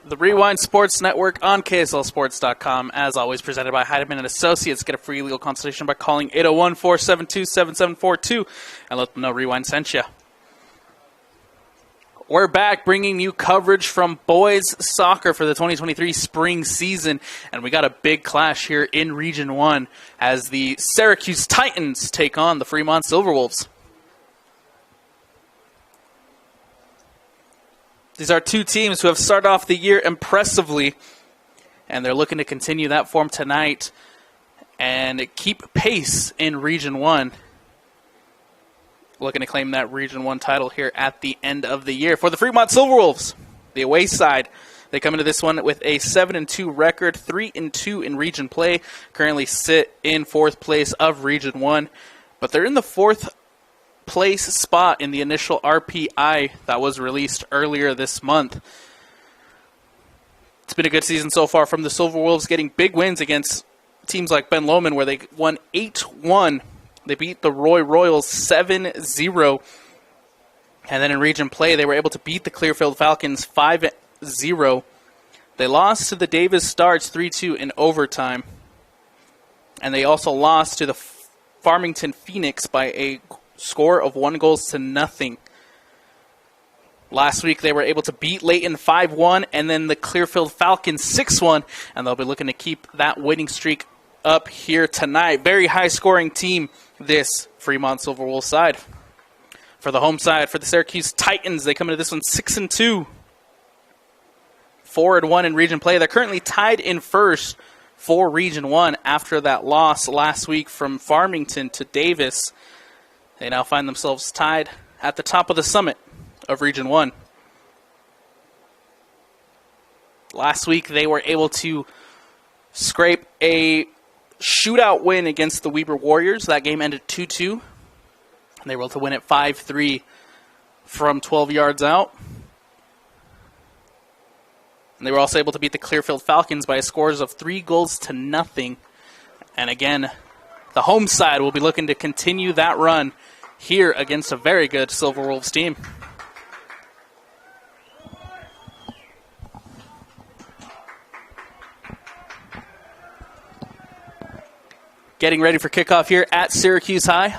The Rewind Sports Network on KSLSports.com, as always, presented by Heidemann & Associates. Get a free legal consultation by calling 801-472-7742 and let them know Rewind sent you. We're back bringing you coverage from boys soccer for the 2023 spring season, and we got a big clash here in Region 1 as the Syracuse Titans take on the Fremont Silverwolves. These are two teams who have started off the year impressively, and they're looking to continue that form tonight and keep pace in Region 1. Looking to claim that Region 1 title here at the end of the year. For the Fremont Silverwolves, the away side, they come into this one with a 7-2 record, 3-2 in region play, currently sit in 4th place of Region 1, but they're in the 4th place spot in the initial RPI that was released earlier this month. It's been a good season so far from the Silverwolves, getting big wins against teams like Ben Lomond, where they won 8-1. They beat the Roy Royals 7-0. And then in region play, they were able to beat the Clearfield Falcons 5-0. They lost to the Davis Stars 3-2 in overtime. And they also lost to the Farmington Phoenix by a score of 1-0. Last week, they were able to beat Layton 5-1 and then the Clearfield Falcons 6-1, and they'll be looking to keep that winning streak up here tonight. Very high-scoring team, this Fremont Silverwolves side. For the home side, for the Syracuse Titans, they come into this one 6-2. 4-1 in region play. They're currently tied in first for Region 1 after that loss last week from Farmington to Davis. They now find themselves tied at the top of the summit of Region 1. Last week, they were able to scrape a shootout win against the Weber Warriors. That game ended 2-2. And they were able to win it 5-3 from 12 yards out. And they were also able to beat the Clearfield Falcons by scores of 3-0. And again, the home side will be looking to continue that run here against a very good Silverwolves team. Getting ready for kickoff here at Syracuse High.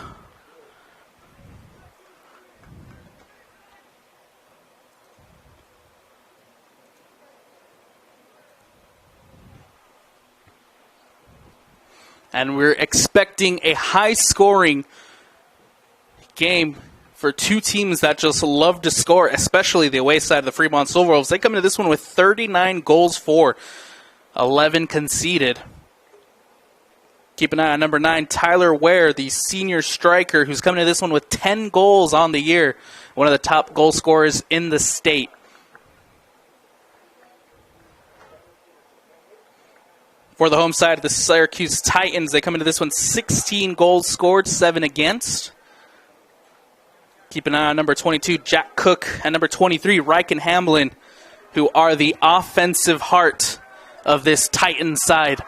And we're expecting a high-scoring game for two teams that just love to score, especially the away side of the Fremont Silverwolves. They come into this one with 39 goals for, 11 conceded. Keep an eye on number 9, Tyler Ware, the senior striker, who's coming to this one with 10 goals on the year, one of the top goal scorers in the state. For the home side of the Syracuse Titans, they come into this one 16 goals scored, 7 against. Keep an eye on number 22, Jack Cook, and number 23, Riken Hamlin, who are the offensive heart of this Titans side.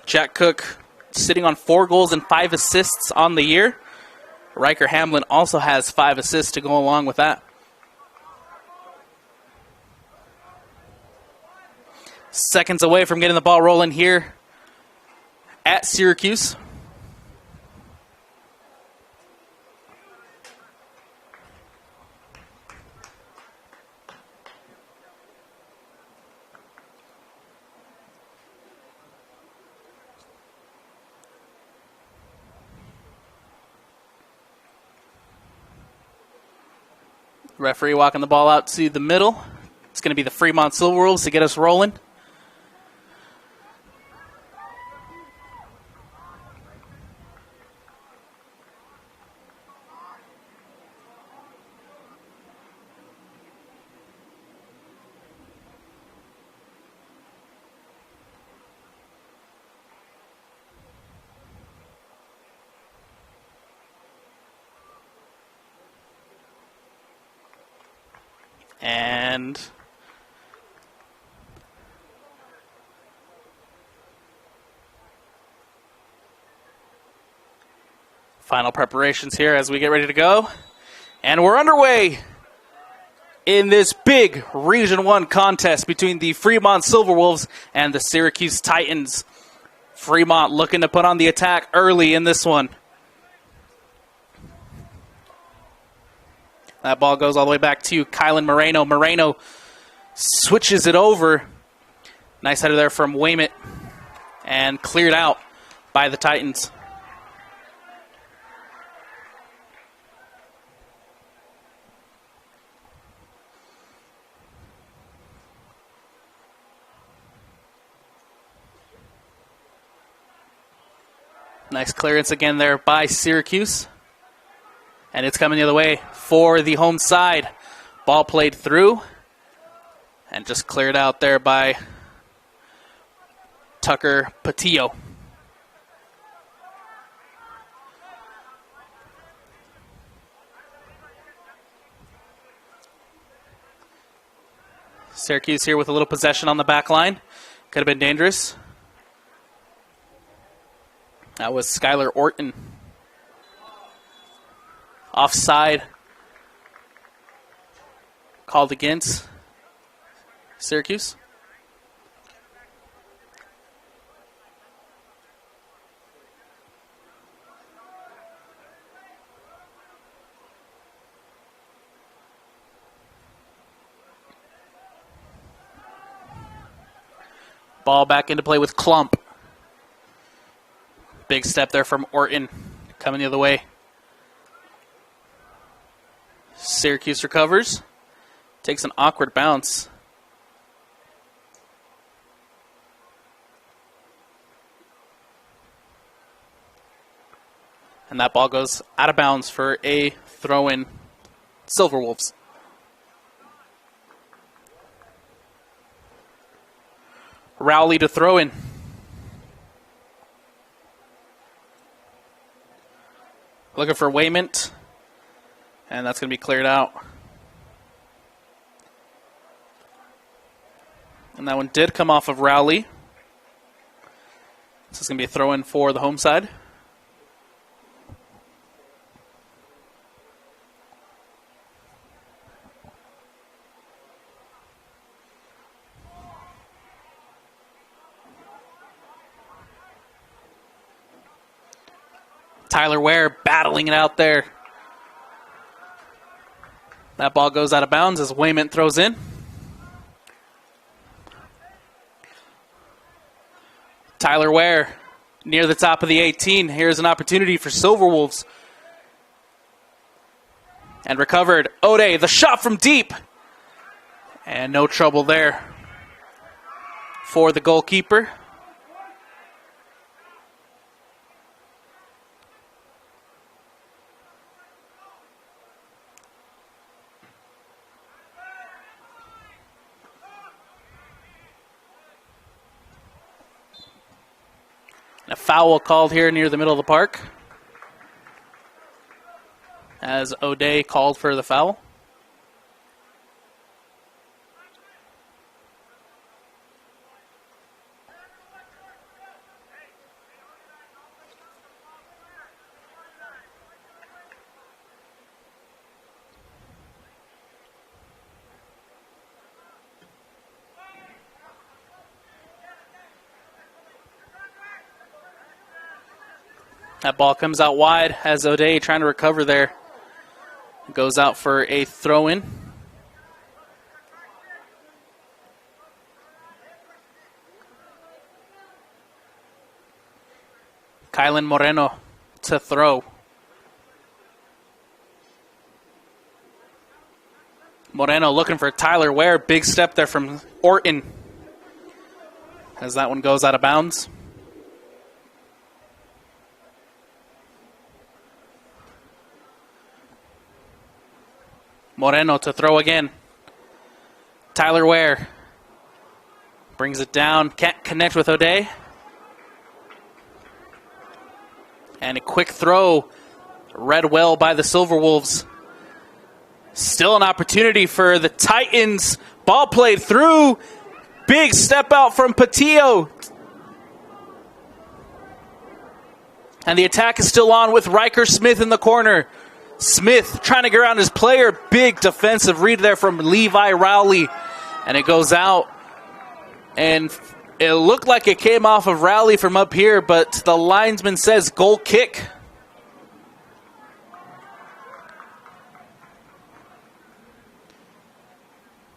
Jack Cook sitting on 4 goals and 5 assists on the year. Riker Hamlin also has 5 assists to go along with that. Seconds away from getting the ball rolling here at Syracuse. Referee walking the ball out to the middle. It's going to be the Fremont Silverwolves to get us rolling. And final preparations here as we get ready to go. And we're underway in this big Region 1 contest between the Fremont Silverwolves and the Syracuse Titans. Fremont looking to put on the attack early in this one. That ball goes all the way back to Kylan Moreno. Moreno switches it over. Nice header there from Waymit. And cleared out by the Titans. Nice clearance again there by Syracuse. And it's coming the other way for the home side. Ball played through. And just cleared out there by Tucker Patillo. Syracuse here with a little possession on the back line. Could have been dangerous. That was Skylar Orton. Offside. Called against Syracuse. Ball back into play with Klump. Big step there from Orton, coming the other way. Syracuse recovers. Takes an awkward bounce. And that ball goes out of bounds for a throw-in. Silverwolves. Rowley to throw in. Looking for Waymit. And that's going to be cleared out. And that one did come off of Rowley. This is going to be a throw-in for the home side. Tyler Ware battling it out there. That ball goes out of bounds as Waymit throws in. Tyler Ware near the top of the 18. Here's an opportunity for Silverwolves. And recovered. Ode, the shot from deep. And no trouble there for the goalkeeper. A foul called here near the middle of the park as O'Day called for the foul. That ball comes out wide as O'Day trying to recover there. Goes out for a throw-in. Kylan Moreno to throw. Moreno looking for Tyler Ware. Big step there from Orton as that one goes out of bounds. Moreno to throw again. Tyler Ware brings it down. Can't connect with O'Day. And a quick throw read well by the Silverwolves. Still an opportunity for the Titans. Ball played through. Big step out from Patillo. And the attack is still on with Riker Smith in the corner. Smith trying to get around his player. Big defensive read there from Levi Rowley. And it goes out. And it looked like it came off of Rowley from up here, but the linesman says goal kick.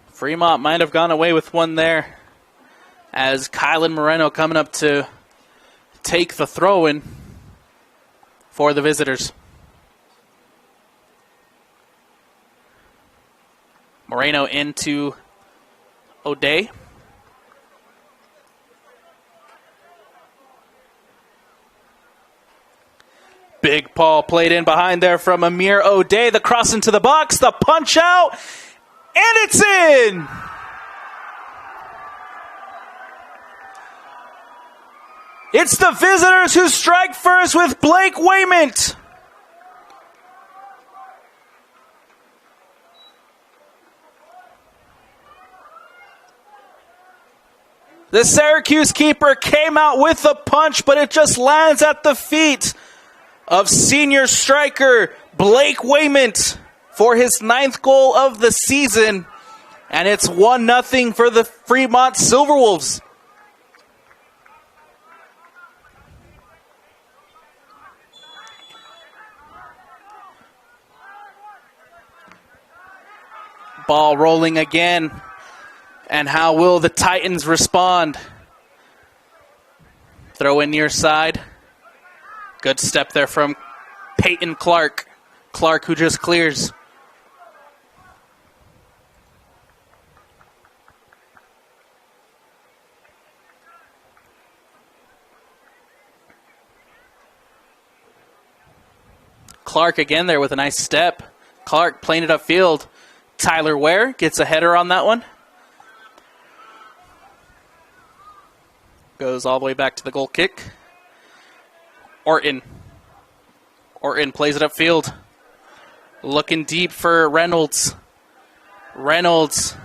Fremont might have gone away with one there, as Kylan Moreno coming up to take the throw-in for the visitors. Moreno into O'Day. Big ball played in behind there from Amir O'Day. The cross into the box, the punch out, and it's in! It's the visitors who strike first with Blake Waymont. The Syracuse keeper came out with the punch, but it just lands at the feet of senior striker Blake Waymont for his 9th goal of the season. And it's 1-0 for the Fremont Silverwolves. Ball rolling again. And how will the Titans respond? Throw in near side. Good step there from Peyton Clark. Clark who just clears. Clark again there with a nice step. Clark playing it upfield. Tyler Ware gets a header on that one. Goes all the way back to the goal kick. Orton plays it upfield. Looking deep for Reynolds. Reynolds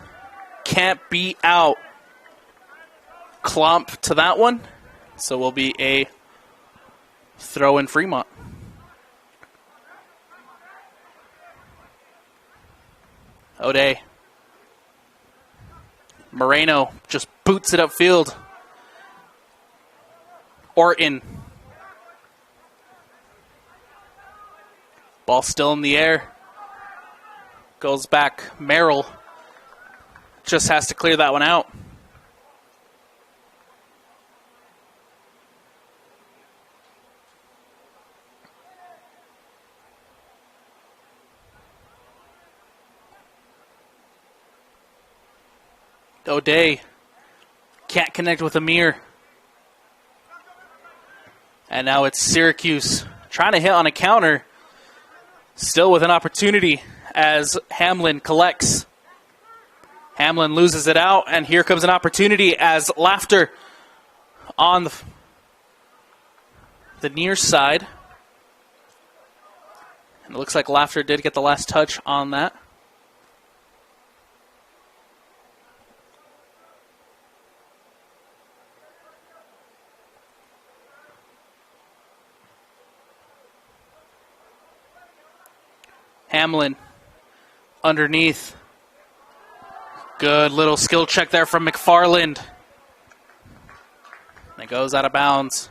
can't beat out Klomp to that one. So will be a throw in Fremont. O'Day. Moreno just boots it upfield. Orton. Ball still in the air. Goes back. Merrill just has to clear that one out. O'Day can't connect with Amir. And now it's Syracuse trying to hit on a counter. Still with an opportunity as Hamlin collects. Hamlin loses it out, and here comes an opportunity as Laughter on the near side. And it looks like Laughter did get the last touch on that. Hamlin underneath. Good little skill check there from McFarland. It goes out of bounds.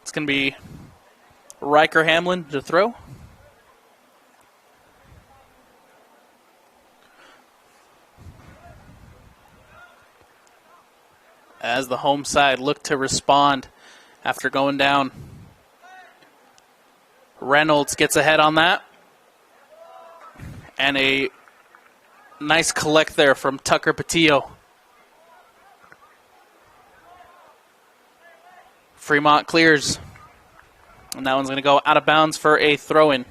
It's going to be Riker Hamlin to throw. As the home side looked to respond after going down. Reynolds gets ahead on that. And a nice collect there from Tucker Patillo. Fremont clears. And that one's going to go out of bounds for a throw-in.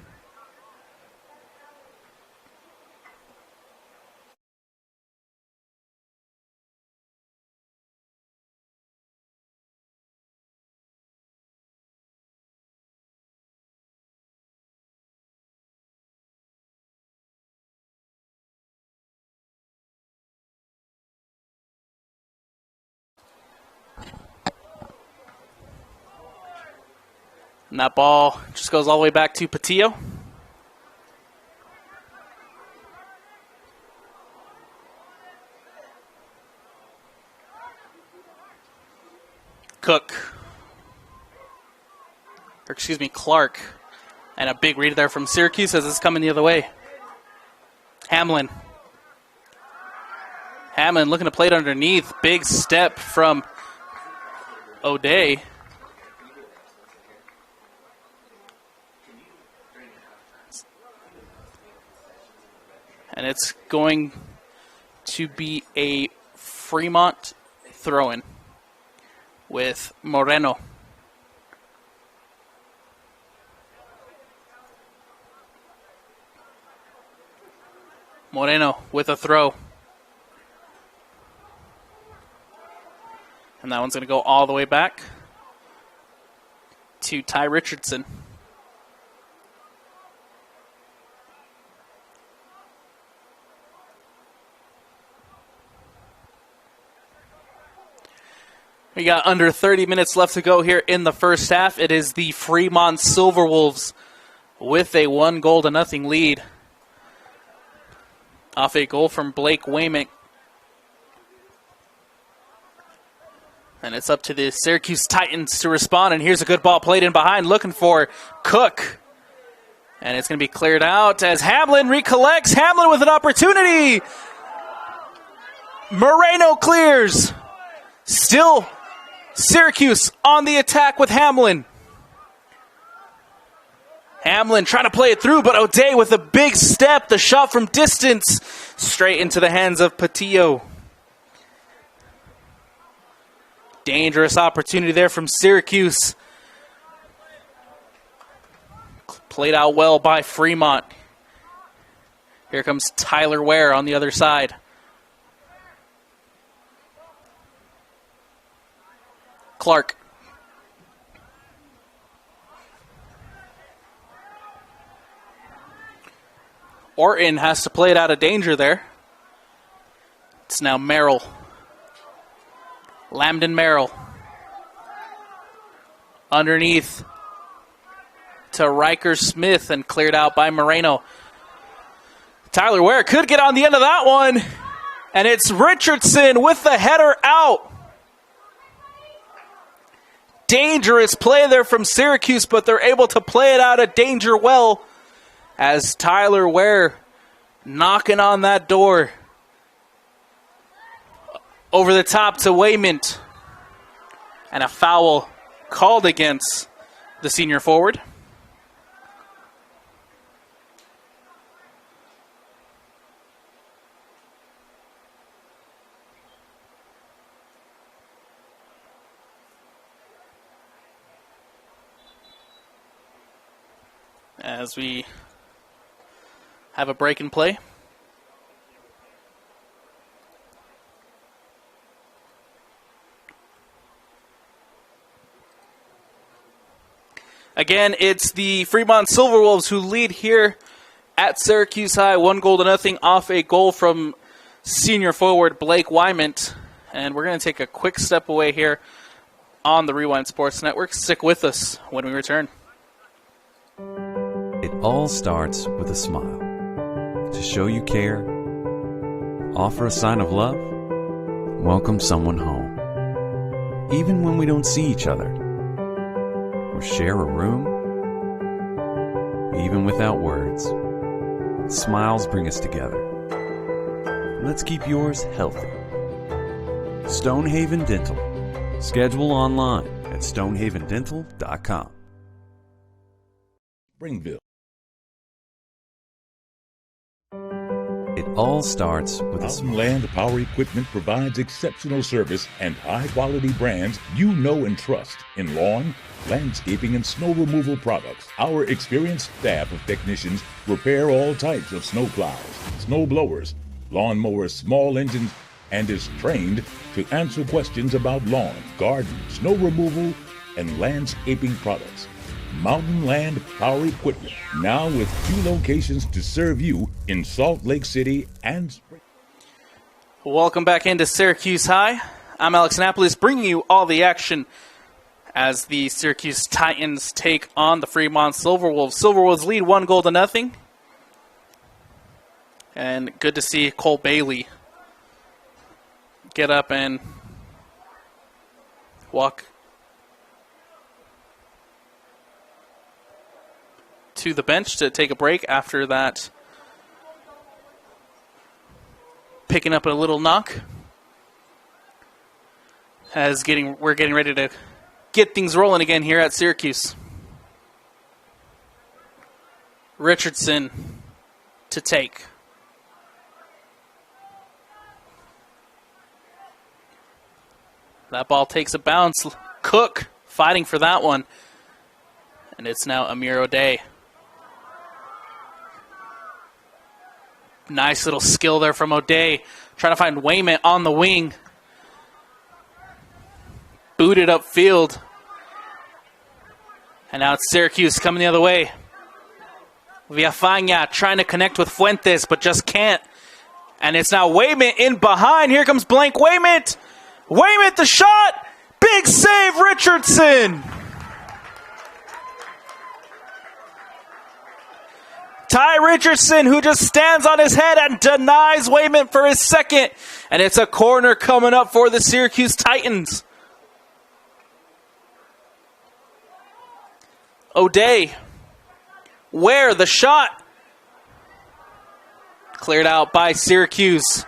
And that ball just goes all the way back to Patillo. Clark. And a big read there from Syracuse as it's coming the other way. Hamlin looking to play it underneath. Big step from O'Day. And it's going to be a Fremont throw-in with Moreno. Moreno with a throw. And that one's going to go all the way back to Ty Richardson. We got under 30 minutes left to go here in the first half. It is the Fremont Silverwolves with a 1-0 lead. Off a goal from Blake Wayman. And it's up to the Syracuse Titans to respond. And here's a good ball played in behind, looking for Cook. And it's going to be cleared out as Hamlin recollects. Hamlin with an opportunity. Moreno clears. Still Syracuse on the attack with Hamlin. Hamlin trying to play it through, but O'Day with a big step. The shot from distance straight into the hands of Patillo. Dangerous opportunity there from Syracuse. Played out well by Fremont. Here comes Tyler Ware on the other side. Clark. Orton has to play it out of danger there. It's now Merrill. Lambden Merrill. Underneath to Riker Smith and cleared out by Moreno. Tyler Ware could get on the end of that one. And it's Richardson with the header out. Dangerous play there from Syracuse, but they're able to play it out of danger well. As Tyler Ware knocking on that door. Over the top to Wayman. And a foul called against the senior forward. As we have a break in play. Again, it's the Fremont Silverwolves who lead here at Syracuse High, 1-0 off a goal from senior forward Blake Wayman. And we're going to take a quick step away here on the Rewind Sports Network. Stick with us when we return. It all starts with a smile. To show you care, offer a sign of love, welcome someone home. Even when we don't see each other, or share a room, even without words, smiles bring us together. Let's keep yours healthy. Stonehaven Dental. Schedule online at stonehavendental.com. Springville. It all starts with a Mountain Land Power Equipment provides exceptional service and high-quality brands you know and trust in lawn, landscaping, and snow removal products. Our experienced staff of technicians repair all types of snow plows, snow blowers, lawn mowers, small engines, and is trained to answer questions about lawn, garden, snow removal, and landscaping products. Mountain Land Power Equipment, now with 2 locations to serve you in Salt Lake City and Spring. Welcome back into Syracuse High. I'm Alex Annapolis, bringing you all the action as the Syracuse Titans take on the Fremont Silverwolves. Silverwolves lead 1-0. And good to see Cole Bailey get up and walk to the bench to take a break after that, picking up a little knock. We're getting ready to get things rolling again here at Syracuse. Richardson to take. That ball takes a bounce. Cook fighting for that one. And it's now Amir O'Day. Nice little skill there from O'Day. Trying to find Wayment on the wing. Booted upfield. And now it's Syracuse coming the other way. Villafaña trying to connect with Fuentes, but just can't. And it's now Wayment in behind. Here comes Blank Wayment. Wayment the shot. Big save, Richardson. Ty Richardson, who just stands on his head and denies Wayment for his second. And it's a corner coming up for the Syracuse Titans. O'Day. Where the shot? Cleared out by Syracuse.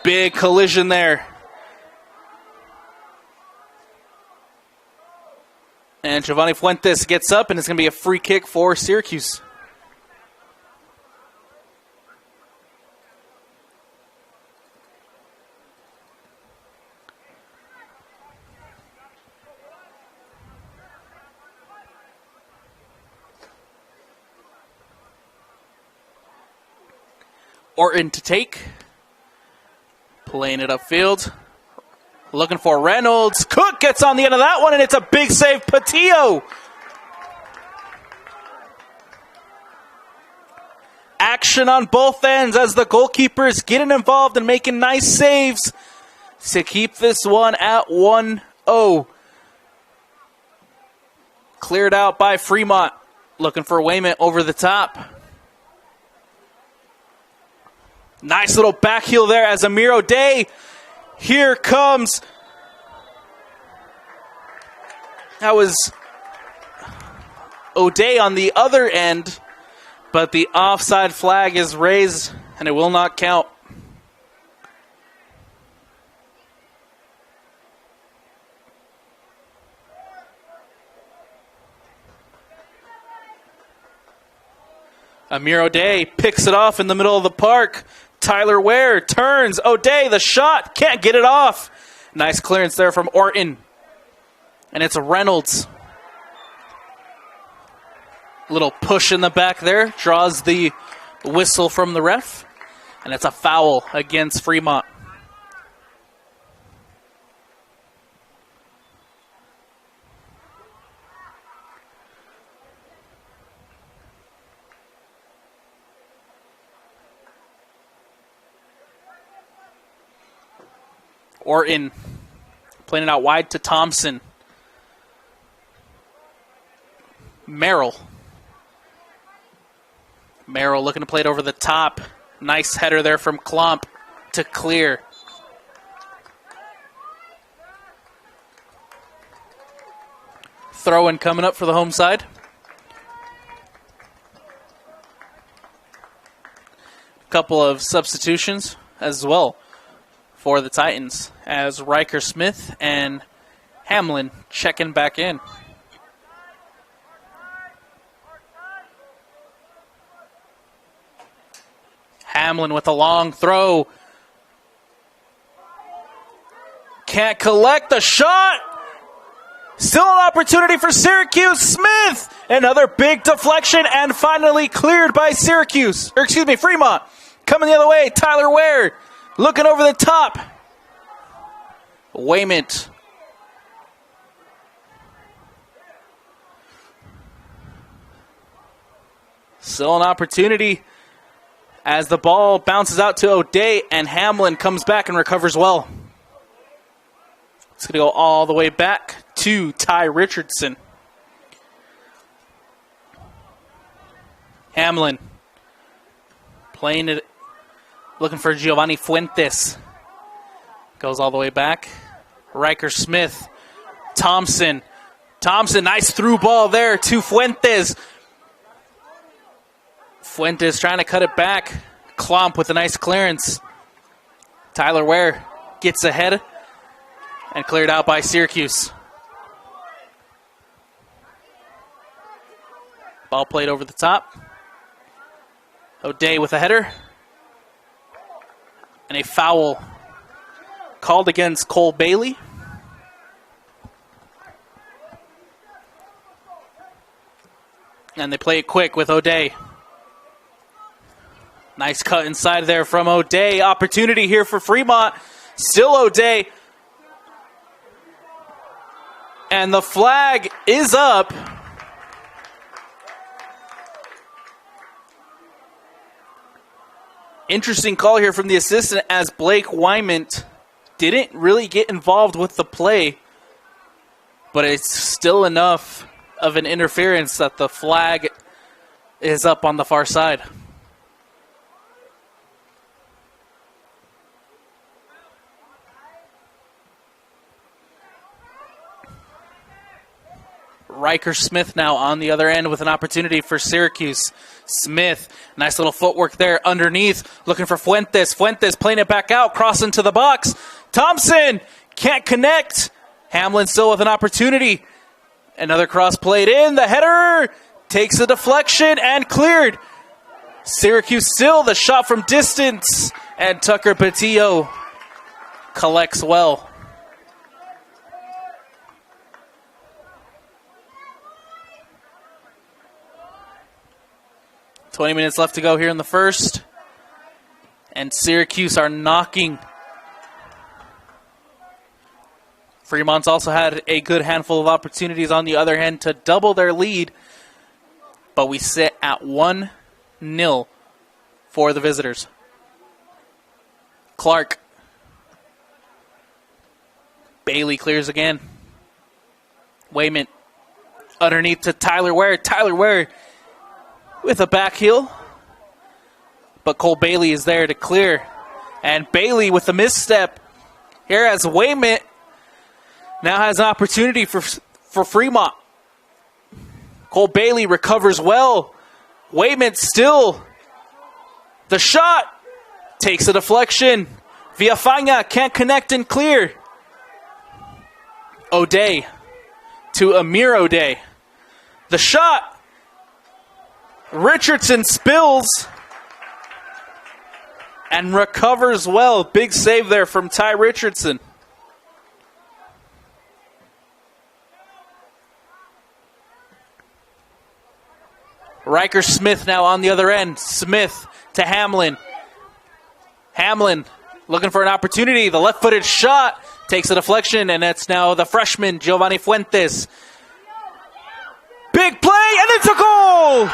Big collision there. And Giovanni Fuentes gets up, and it's going to be a free kick for Syracuse. Orton to take. Playing it upfield. Looking for Reynolds. Cook gets on the end of that one, and it's a big save. Patillo. Action on both ends as the goalkeepers getting involved and making nice saves to keep this one at 1-0. Cleared out by Fremont. Looking for Wayment over the top. Nice little back heel there as Amir O'Day. Here comes. That was O'Day on the other end, but the offside flag is raised and it will not count. Amir O'Day picks it off in the middle of the park. Tyler Ware turns. O'Day, the shot. Can't get it off. Nice clearance there from Orton. And it's Reynolds. Little push in the back there. Draws the whistle from the ref. And it's a foul against Fremont. Orton playing it out wide to Thompson. Merrill looking to play it over the top. Nice header there from Klomp to clear. Throw-in coming up for the home side. Couple of substitutions as well for the Titans as Riker Smith and Hamlin checking back in. Hamlin with a long throw. Can't collect the shot. Still an opportunity for Syracuse. Smith. Another big deflection and finally cleared by Fremont. Coming the other way, Tyler Ware. Looking over the top. Wayment. Still an opportunity as the ball bounces out to O'Day and Hamlin comes back and recovers well. It's going to go all the way back to Ty Richardson. Hamlin playing it, looking for Giovanni Fuentes. Goes all the way back. Riker Smith. Thompson. Nice through ball there to Fuentes. Fuentes trying to cut it back. Klomp with a nice clearance. Tyler Ware gets ahead and cleared out by Syracuse. Ball played over the top. O'Day with a header. And a foul called against Cole Bailey. And they play it quick with O'Day. Nice cut inside there from O'Day. Opportunity here for Fremont. Still O'Day. And the flag is up. Interesting call here from the assistant as Blake Wymant didn't really get involved with the play, but it's still enough of an interference that the flag is up on the far side. Riker Smith now on the other end with an opportunity for Syracuse. Smith, nice little footwork there underneath, looking for Fuentes. Fuentes playing it back out, crossing to the box. Thompson can't connect. Hamlin still with an opportunity. Another cross played in. The header takes a deflection and cleared. Syracuse still the shot from distance. And Tucker Patillo collects well. .20 minutes left to go here in the first. And Syracuse are knocking. Fremont's also had a good handful of opportunities on the other hand to double their lead. But we sit at 1-0 for the visitors. Clark. Bailey clears again. Wayman underneath to Tyler Ware. Tyler Ware with a back heel. But Cole Bailey is there to clear. And Bailey with a misstep. Here as Wayman now has an opportunity for Fremont. Cole Bailey recovers well. Wayman still. The shot takes a deflection. Villafana can't connect and clear. O'Day to Amir O'Day. The shot. Richardson spills and recovers well. Big save there from Ty Richardson. Riker Smith now on the other end. Smith to Hamlin. Hamlin looking for an opportunity. The left-footed shot takes a deflection, and that's now the freshman, Giovanni Fuentes. Big play, and it's a goal!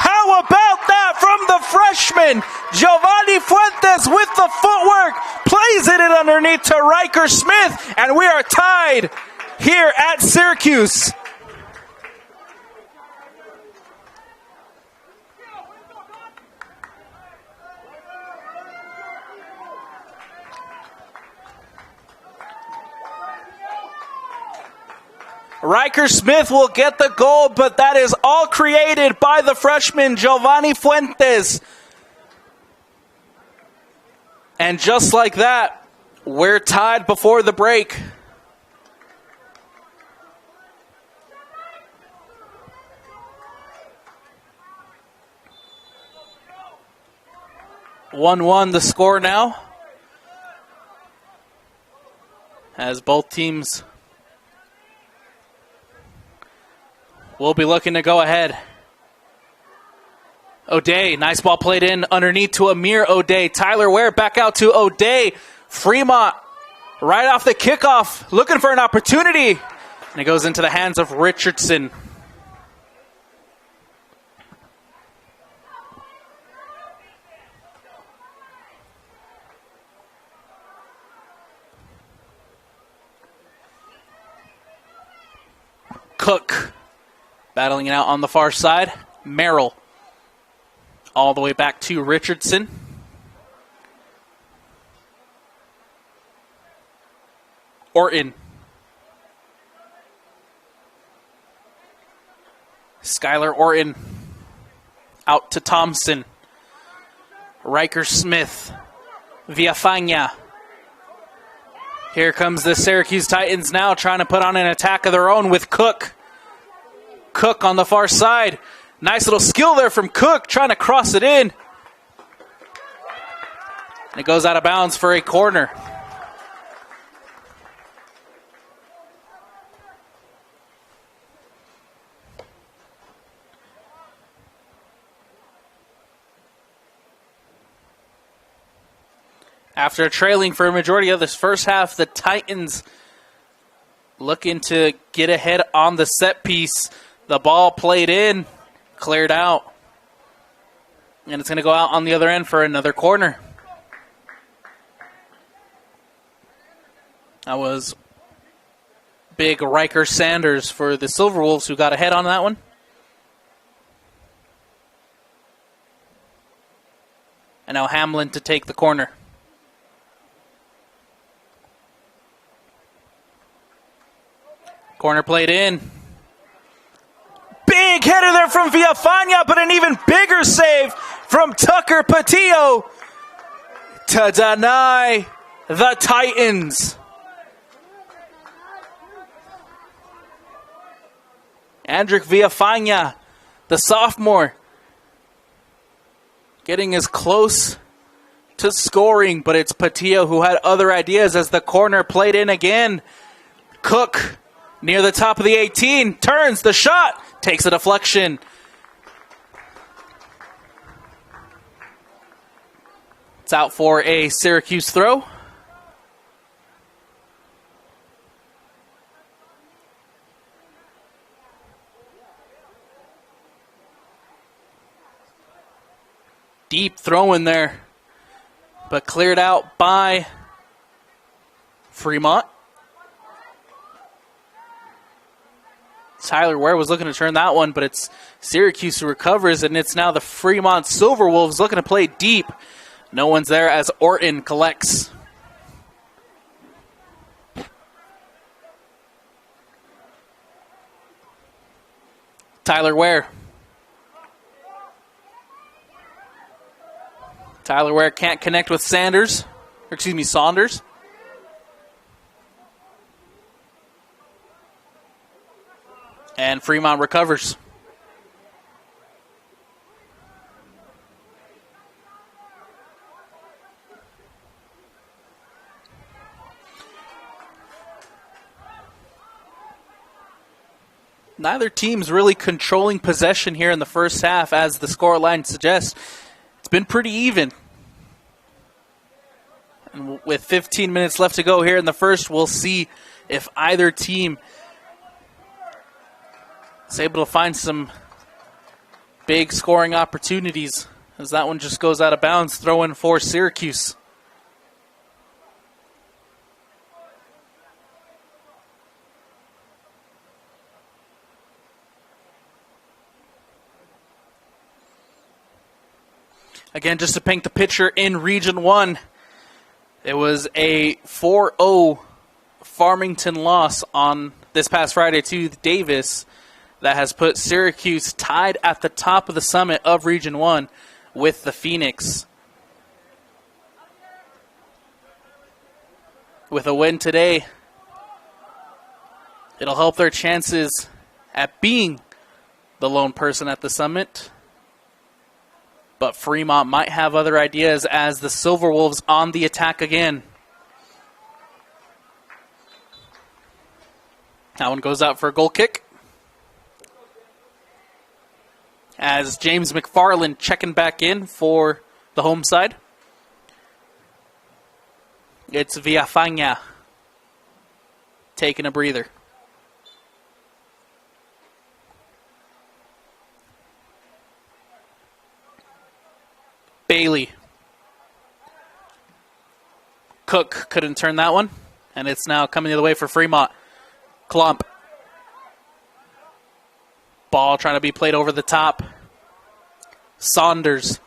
How about that from the freshman? Giovanni Fuentes with the footwork, plays it in underneath to Riker Smith, and we are tied here at Syracuse. Riker Smith will get the goal, but that is all created by the freshman, Giovanni Fuentes. And just like that, we're tied before the break. (1-1) the score now, as both teams will be looking to go ahead. O'Day, nice ball played in underneath to Amir O'Day. Tyler Ware back out to O'Day. Fremont right off the kickoff, looking for an opportunity. And it goes into the hands of Richardson. Cook battling it out on the far side. Merrill all the way back to Richardson. Orton. Skylar Orton out to Thompson. Riker Smith. Villafaña. Here comes the Syracuse Titans now trying to put on an attack of their own with Cook. Cook on the far side. Nice little skill there from Cook trying to cross it in. And it goes out of bounds for a corner. After trailing for a majority of this first half, the Titans looking to get ahead on the set piece. The ball played in, cleared out. And it's going to go out on the other end for another corner. That was big Riker Sanders for the Silverwolves who got ahead on that one. And now Hamlin to take the corner. Corner played in. Big header there from Villafaña, but an even bigger save from Tucker Patillo to deny the Titans. Andrick Villafaña, the sophomore, getting as close to scoring, but it's Patillo who had other ideas as the corner played in again. Cook near the top of the 18, turns the shot, takes a deflection. It's out for a Syracuse throw. Deep throw in there, but cleared out by Fremont. Tyler Ware was looking to turn that one, but it's Syracuse who recovers, and it's now the Fremont Silverwolves looking to play deep. No one's there as Orton collects. Tyler Ware. Tyler Ware can't connect with Saunders. And Fremont recovers. Neither team's really controlling possession here in the first half, as the scoreline suggests. It's been pretty even. And with 15 minutes left to go here in the first, we'll see if either team is able to find some big scoring opportunities, as that one just goes out of bounds. Throw in for Syracuse. Again, just to paint the picture in Region 1, it was a 4-0 Farmington loss on this past Friday to Davis that has put Syracuse tied at the top of the summit of Region 1 with the Phoenix. With a win today, it'll help their chances at being the lone person at the summit. But Fremont might have other ideas as the Silverwolves on the attack again. That one goes out for a goal kick. As James McFarland checking back in for the home side. It's Villafaña taking a breather. Bailey. Cook couldn't turn that one, and it's now coming the other way for Fremont. Klump. Ball trying to be played over the top. Saunders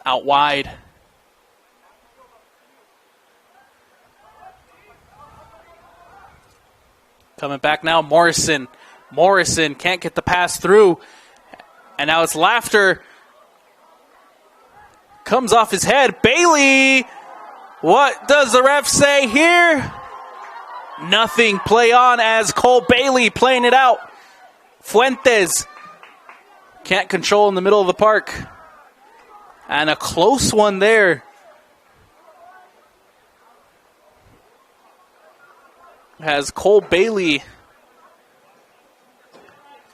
out wide. Coming back now, Morrison. Morrison can't get the pass through. And now it's Laughter. Comes off his head. Bailey! What does the ref say here? Nothing. Play on as Cole Bailey playing it out. Fuentes can't control in the middle of the park. And a close one there. Has Cole Bailey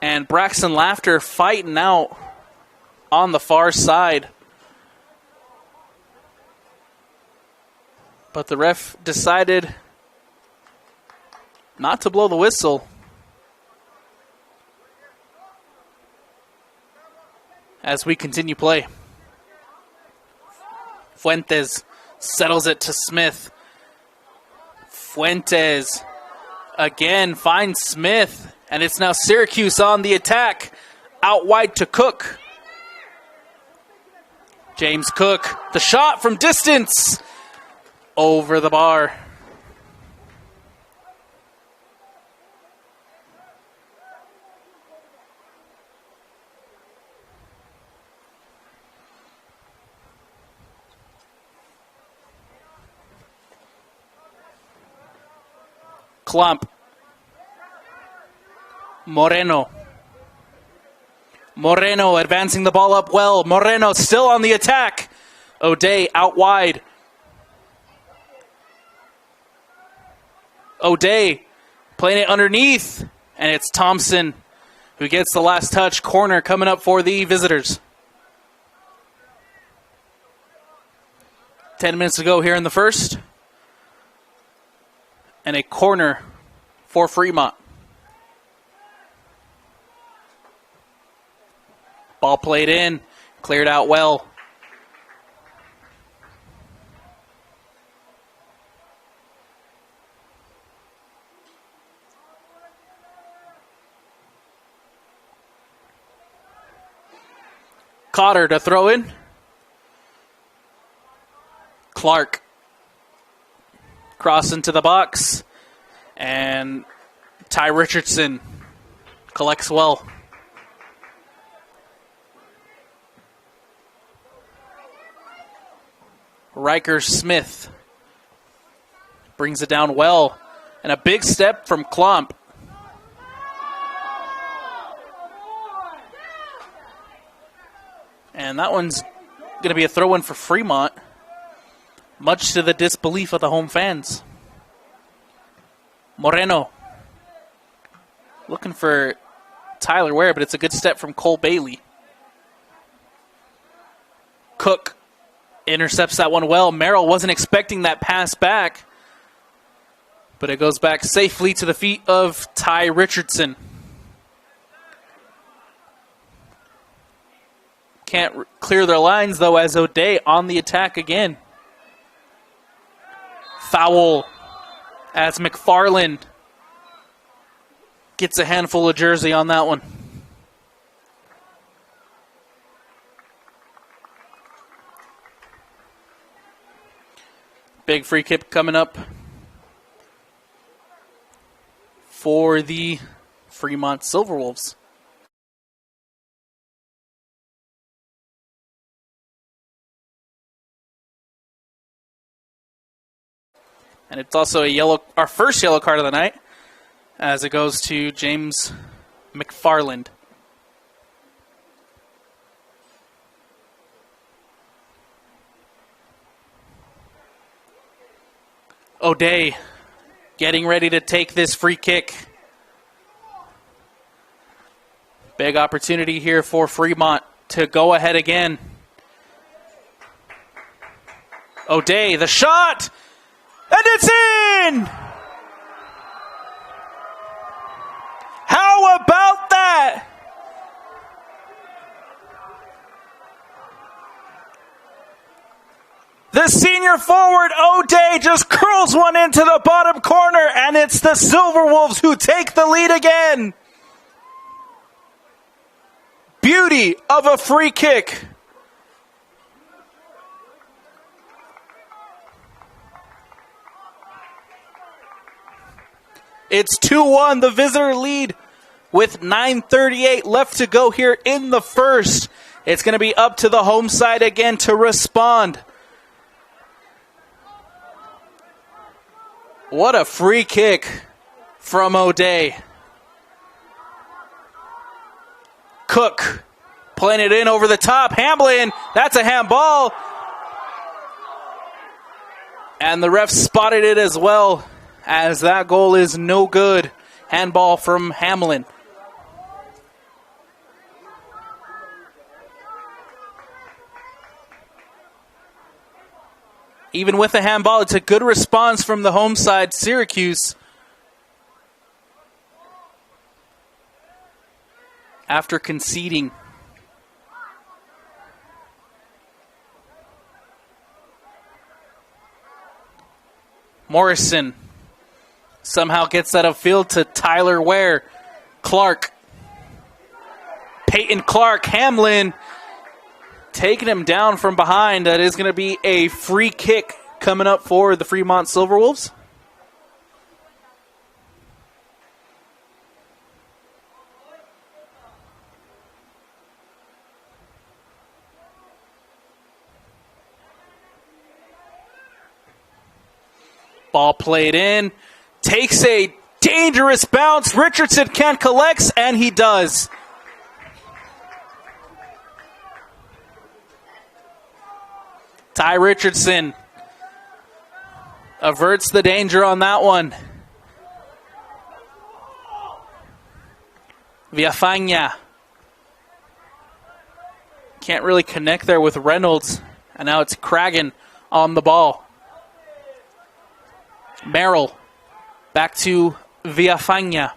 and Braxton Laughter fighting out on the far side. But the ref decided not to blow the whistle. As we continue play. Fuentes settles it to Smith. Fuentes again finds Smith. And it's now Syracuse on the attack. Out wide to Cook. James Cook. The shot from distance. Over the bar. Klump. Moreno. Moreno advancing the ball up well. Moreno still on the attack. O'Day out wide. O'Day playing it underneath. And it's Thompson who gets the last touch. Corner coming up for the visitors. 10 minutes to go here in the first. And a corner for Fremont. Ball played in, cleared out well. Cotter to throw in. Clark. Cross into the box. And Ty Richardson collects well. Riker Smith brings it down well. And a big step from Klump. And that one's going to be a throw-in for Fremont, much to the disbelief of the home fans. Moreno looking for Tyler Ware, but it's a good step from Cole Bailey. Cook intercepts that one well. Merrill wasn't expecting that pass back, but it goes back safely to the feet of Ty Richardson. Can't clear their lines, though, as O'Day on the attack again. Foul as McFarland gets a handful of jersey on that one. Big free kick coming up for the Fremont Silverwolves. And it's also our first yellow card of the night, as it goes to James McFarland. O'Day getting ready to take this free kick. Big opportunity here for Fremont to go ahead again. O'Day, the shot! And it's in! How about that? The senior forward, O'Day, just curls one into the bottom corner, and it's the Silverwolves who take the lead again. beauty of a free kick. It's 2-1, the visitor lead with 9:38 left to go here in the first. It's going to be up to the home side again to respond. What a free kick from O'Day. Cook playing it in over the top. Hamlin, that's a handball. And the ref spotted it as well, as that goal is no good. Handball from Hamlin. Even with the handball, it's a good response from the home side, Syracuse. After conceding. Morrison somehow gets that upfield to Tyler Ware. Clark. Peyton Clark. Hamlin taking him down from behind. That is going to be a free kick coming up for the Fremont Silverwolves. Ball played in. Takes a dangerous bounce. Richardson can't collect, and he does. Ty Richardson averts the danger on that one. Villafaña can't really connect there with Reynolds. And now it's Cragen on the ball. Merrill back to Villafaña.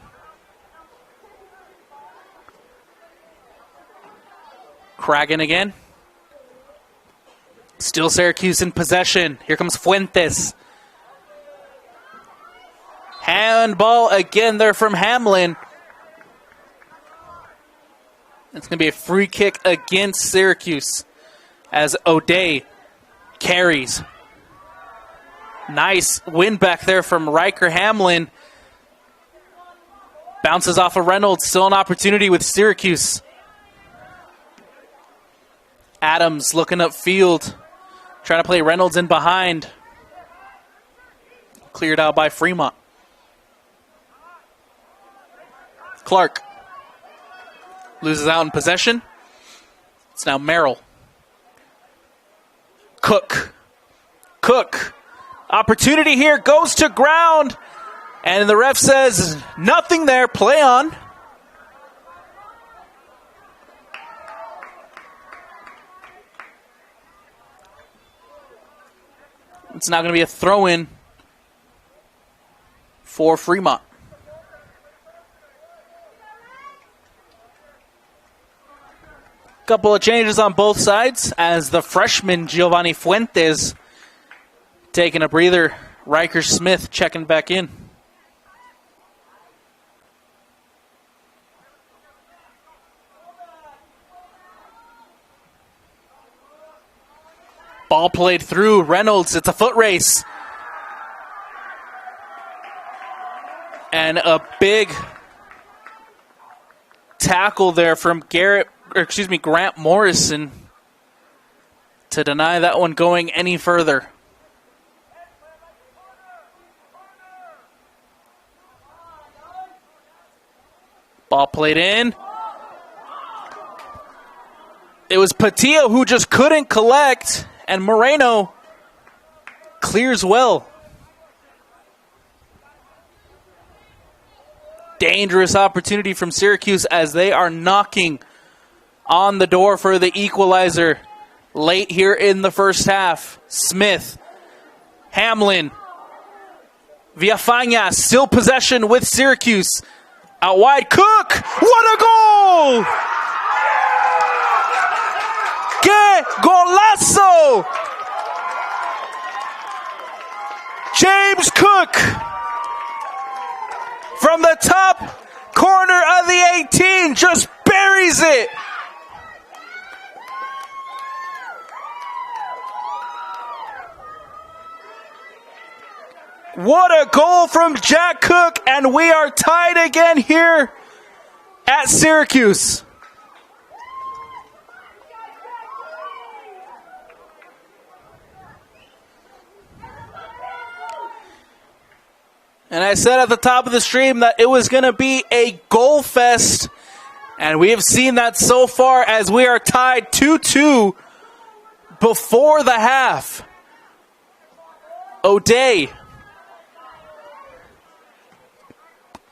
Cragen again. Still Syracuse in possession. Here comes Fuentes. Handball again there from Hamlin. It's going to be a free kick against Syracuse as O'Day carries. Nice win back there from Riker Hamlin. Bounces off of Reynolds. Still an opportunity with Syracuse. Adams looking upfield. Trying to play Reynolds in behind. Cleared out by Fremont. Clark loses out in possession. It's now Merrill. Cook. Opportunity here, goes to ground. And the ref says, nothing there, play on. It's now going to be a throw-in for Fremont. Couple of changes on both sides as the freshman Giovanni Fuentes taking a breather. Riker Smith checking back in. Ball played through Reynolds. It's a foot race. And a big tackle there from Grant Morrison to deny that one going any further. Ball played in. It was Patillo who just couldn't collect, and Moreno clears well. Dangerous opportunity from Syracuse as they are knocking on the door for the equalizer late here in the first half. Smith, Hamlin, Villafaña, still possession with Syracuse. Out wide, Cook! What a goal! ¡Qué golazo! James Cook from the top corner of the 18 just buries it. What a goal from Jack Cook, and we are tied again here at Syracuse. And I said at the top of the stream that it was going to be a goal fest, and we have seen that so far as we are tied 2-2 before the half. O'Day.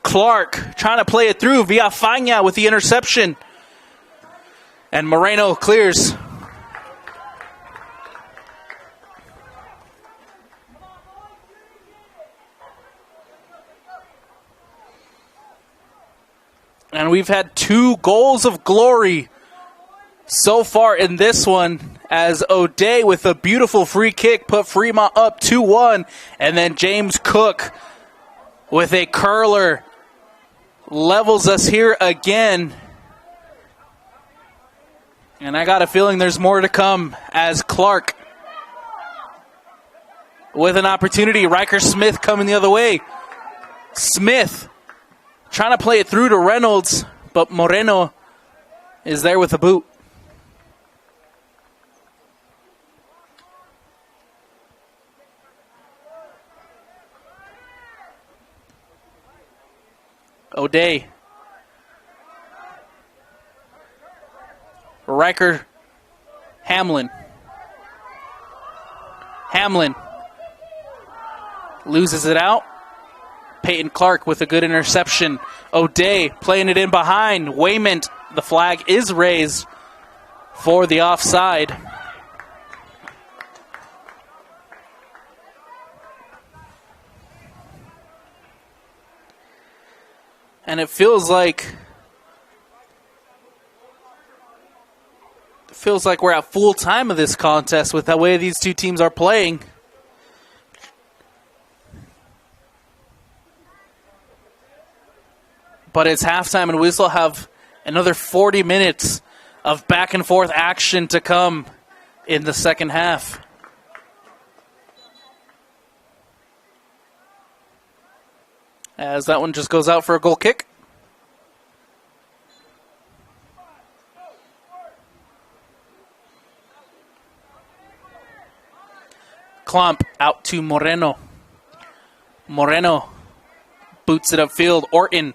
Clark trying to play it through. Villafaña with the interception. And Moreno clears. And we've had 2 goals of glory so far in this one, as O'Day with a beautiful free kick put Fremont up 2-1, and then James Cook with a curler levels us here again. And I got a feeling there's more to come, as Clark with an opportunity. Riker Smith coming the other way. Smith trying to play it through to Reynolds, but Moreno is there with the boot. O'Day. Riker. Hamlin. Hamlin loses it out. Peyton Clark with a good interception. O'Day playing it in behind. Wayment, the flag is raised for the offside. And it feels like we're at full time of this contest with the way these two teams are playing. But it's halftime, and we still have another 40 minutes of back and forth action to come in the second half. As that one just goes out for a goal kick. Klomp out to Moreno. Moreno boots it upfield. Orton.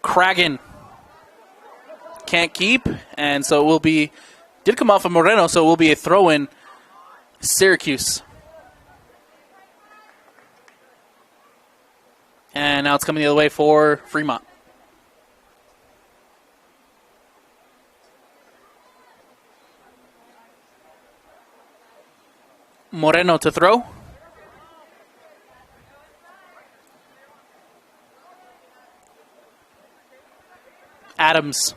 Cragen can't keep, and so it will be, did come off of Moreno, so it will be a throw-in Syracuse. And now it's coming the other way for Fremont. Moreno to throw. Adams.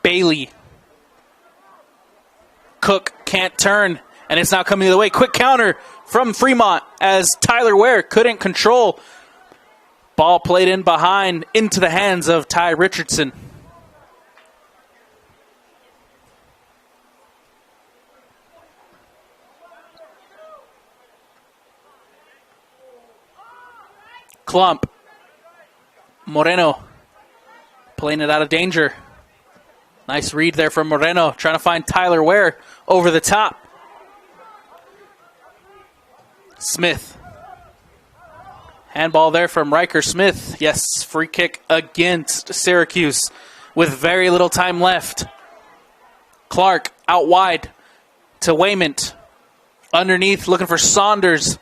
Bailey. Cook can't turn, and it's now coming the other way. Quick counter from Fremont as Tyler Ware couldn't control. Ball played in behind into the hands of Ty Richardson. Klump. Moreno playing it out of danger. Nice read there from Moreno, trying to find Tyler Ware over the top. Smith. Handball there from Riker Smith. Yes, free kick against Syracuse with very little time left. Clark out wide to Wayment. Underneath, looking for Saunders.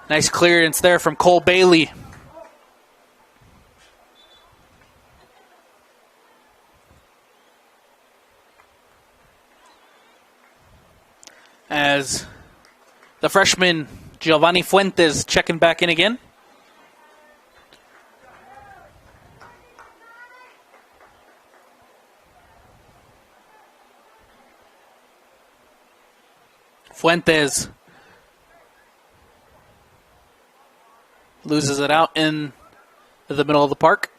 Nice clearance there from Cole Bailey. As the freshman Giovanni Fuentes checking back in again. Fuentes loses it out in the middle of the park.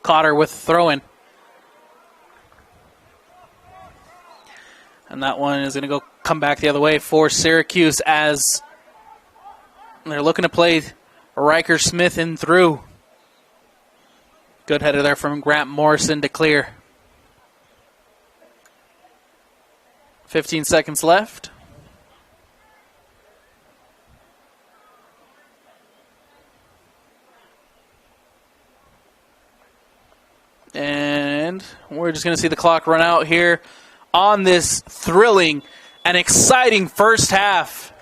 Cotter with throw-in. And that one is going to come back the other way for Syracuse as they're looking to play Riker Smith in through. Good header there from Grant Morrison to clear. 15 seconds left. And we're just going to see the clock run out here on this thrilling and exciting first half.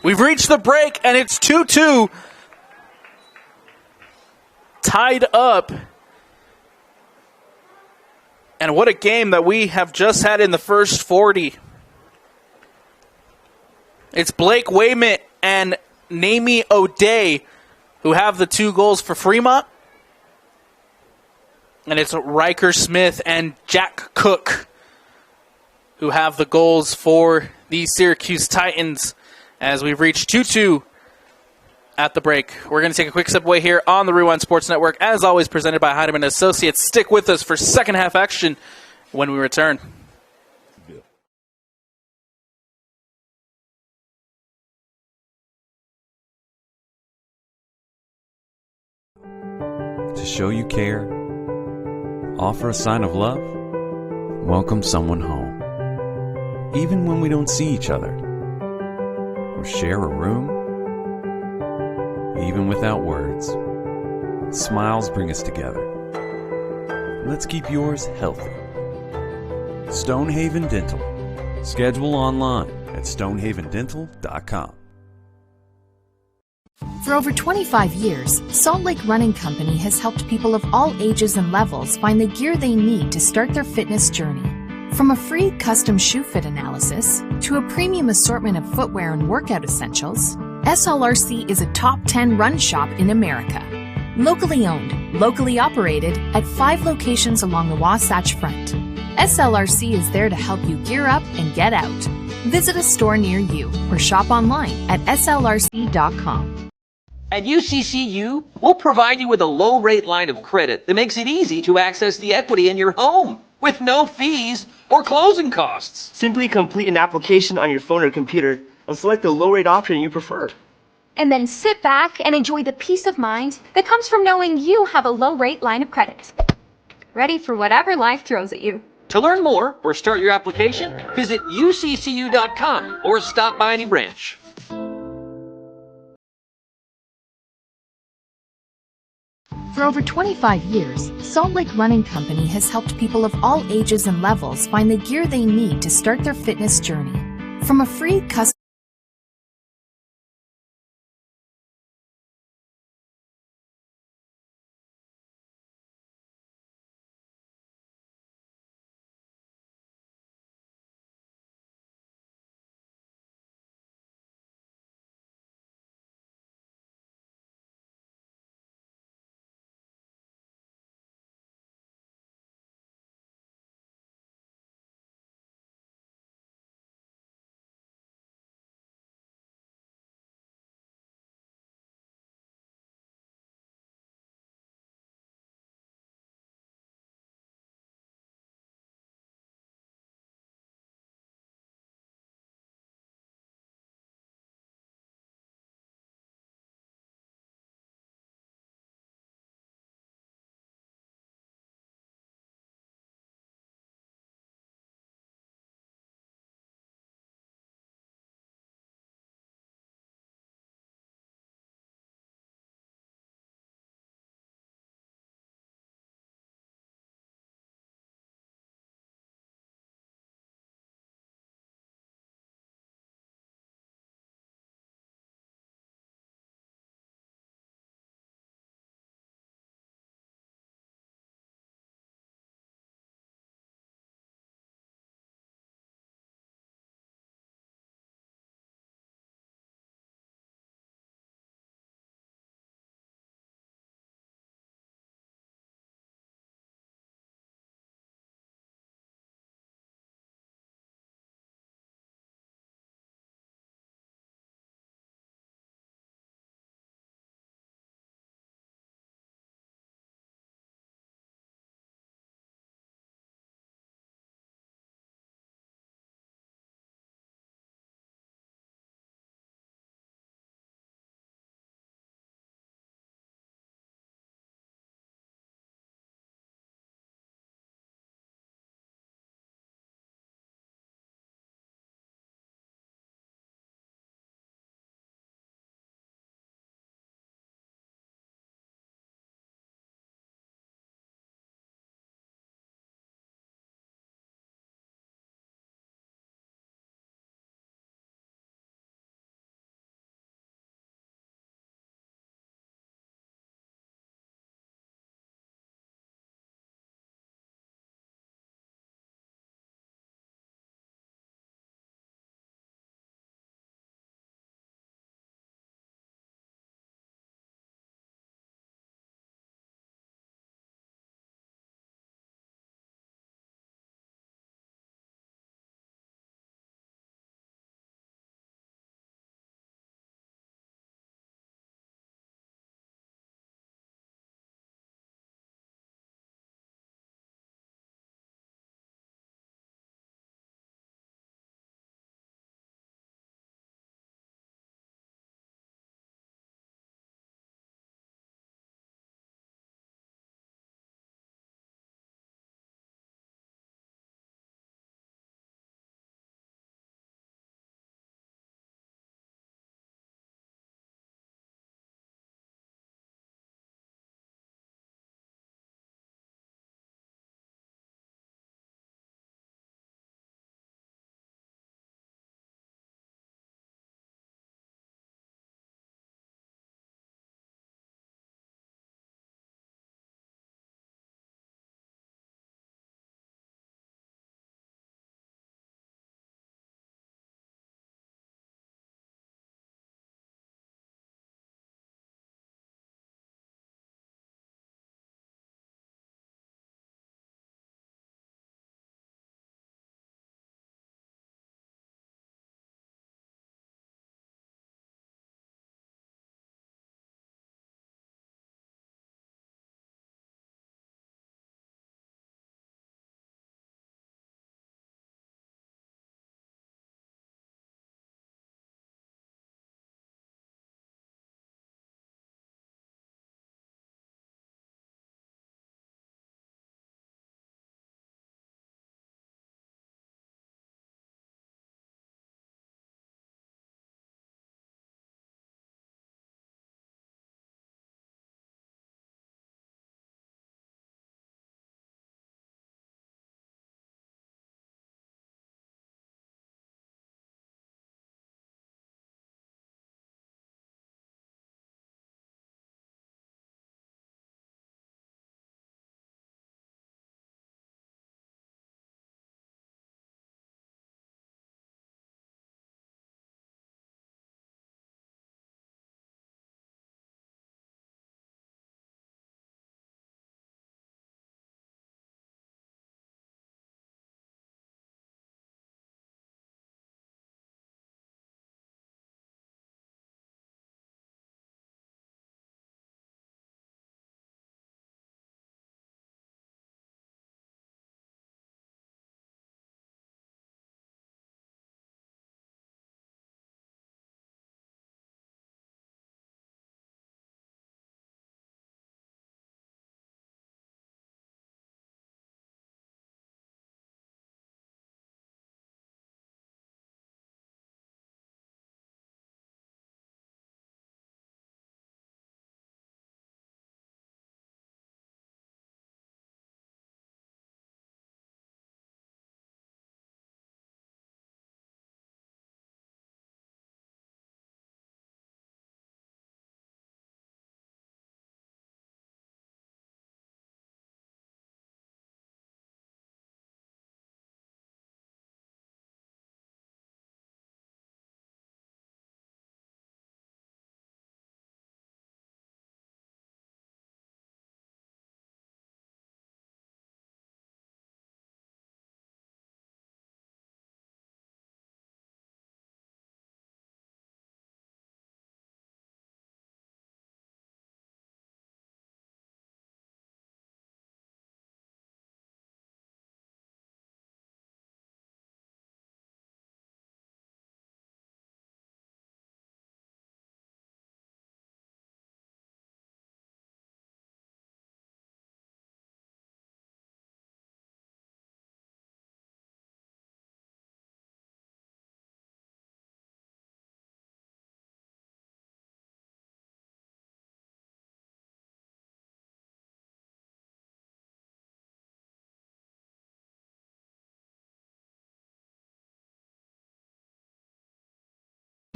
We've reached the break, and it's 2-2. Tied up. And what a game that we have just had in the first 40. It's Blake Waymont and Namie O'Day who have the 2 goals for Fremont. And it's Riker Smith and Jack Cook who have the goals for the Syracuse Titans as we've reached 2-2 at the break. We're going to take a quick step away here on the Rewind Sports Network, as always presented by Heidemann Associates. Stick with us for second half action when we return. To show you care, offer a sign of love, welcome someone home. Even when we don't see each other, or share a room, even without words, smiles bring us together. Let's keep yours healthy. Stonehaven Dental. Schedule online at stonehavendental.com. For over 25 years, Salt Lake Running Company has helped people of all ages and levels find the gear they need to start their fitness journey. From a free custom shoe fit analysis to a premium assortment of footwear and workout essentials, SLRC is a top 10 run shop in America. Locally owned, locally operated at 5 locations along the Wasatch Front. SLRC is there to help you gear up and get out. Visit a store near you or shop online at slrc.com. At UCCU, we'll provide you with a low-rate line of credit that makes it easy to access the equity in your home with no fees or closing costs. Simply complete an application on your phone or computer and select the low-rate option you prefer. And then sit back and enjoy the peace of mind that comes from knowing you have a low-rate line of credit. Ready for whatever life throws at you. To learn more or start your application, visit uccu.com or stop by any branch. For over 25 years, Salt Lake Running Company has helped people of all ages and levels find the gear they need to start their fitness journey. From a free custom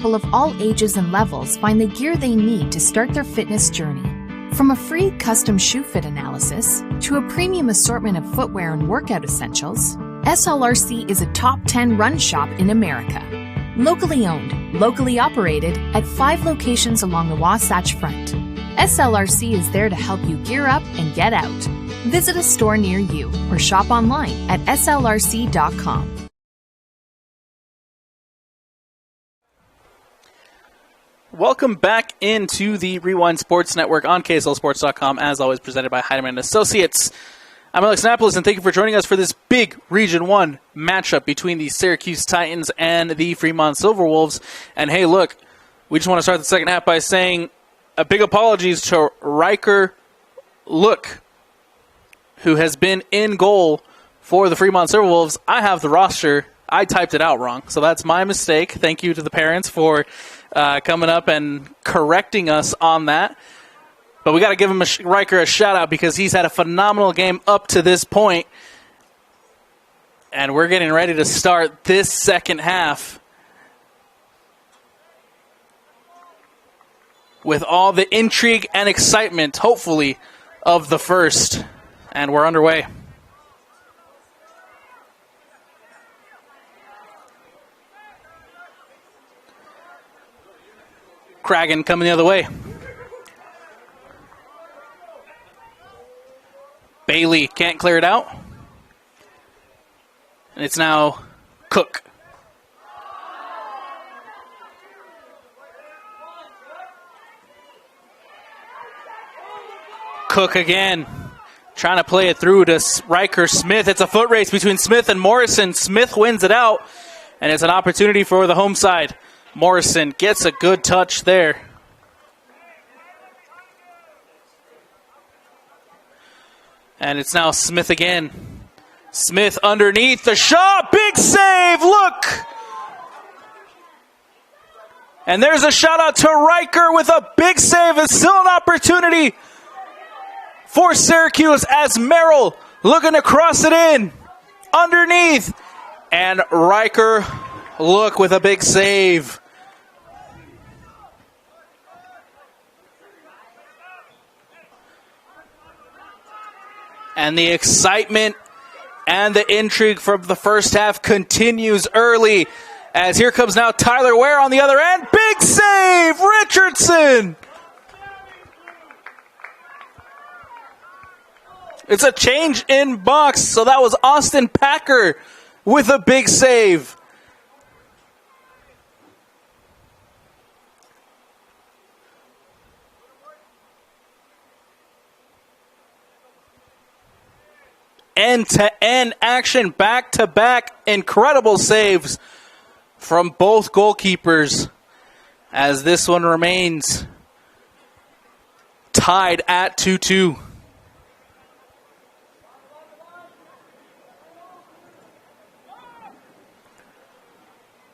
people of all ages and levels find the gear they need to start their fitness journey. From a free custom shoe fit analysis to a premium assortment of footwear and workout essentials, SLRC is a top 10 run shop in America. Locally owned, locally operated at 5 locations along the Wasatch Front. SLRC is there to help you gear up and get out. Visit a store near you or shop online at slrc.com. Welcome back into the Rewind Sports Network on KSLSports.com, as always presented by Heidemann Associates. I'm Alex Napolis, and thank you for joining us for this big Region 1 matchup between the Syracuse Titans and the Fremont Silverwolves. And hey, look, we just want to start the second half by saying a big apologies to Riker Look, who has been in goal for the Fremont Silverwolves. I have the roster. I typed it out wrong, so that's my mistake. Thank you to the parents for coming up and correcting us on that. But we got to give him Riker a shout-out because he's had a phenomenal game up to this point. And we're getting ready to start this second half with all the intrigue and excitement, hopefully, of the first. And we're underway. Kragan coming the other way. Bailey can't clear it out. And it's now Cook. Cook again. Trying to play it through to Riker Smith. It's a foot race between Smith and Morrison. Smith wins it out. And it's an opportunity for the home side. Morrison gets a good touch there. And it's now Smith again. Smith underneath the shot. Big save. Look. And there's a shout out to Riker with a big save. It's still an opportunity for Syracuse as Merrill looking to cross it in. Underneath. And Riker Look with a big save. And the excitement and the intrigue from the first half continues early. As here comes now Tyler Ware on the other end. Big save, Richardson. It's a change in box. So that was Austin Packer with a big save. End-to-end action, back-to-back, incredible saves from both goalkeepers as this one remains tied at 2-2.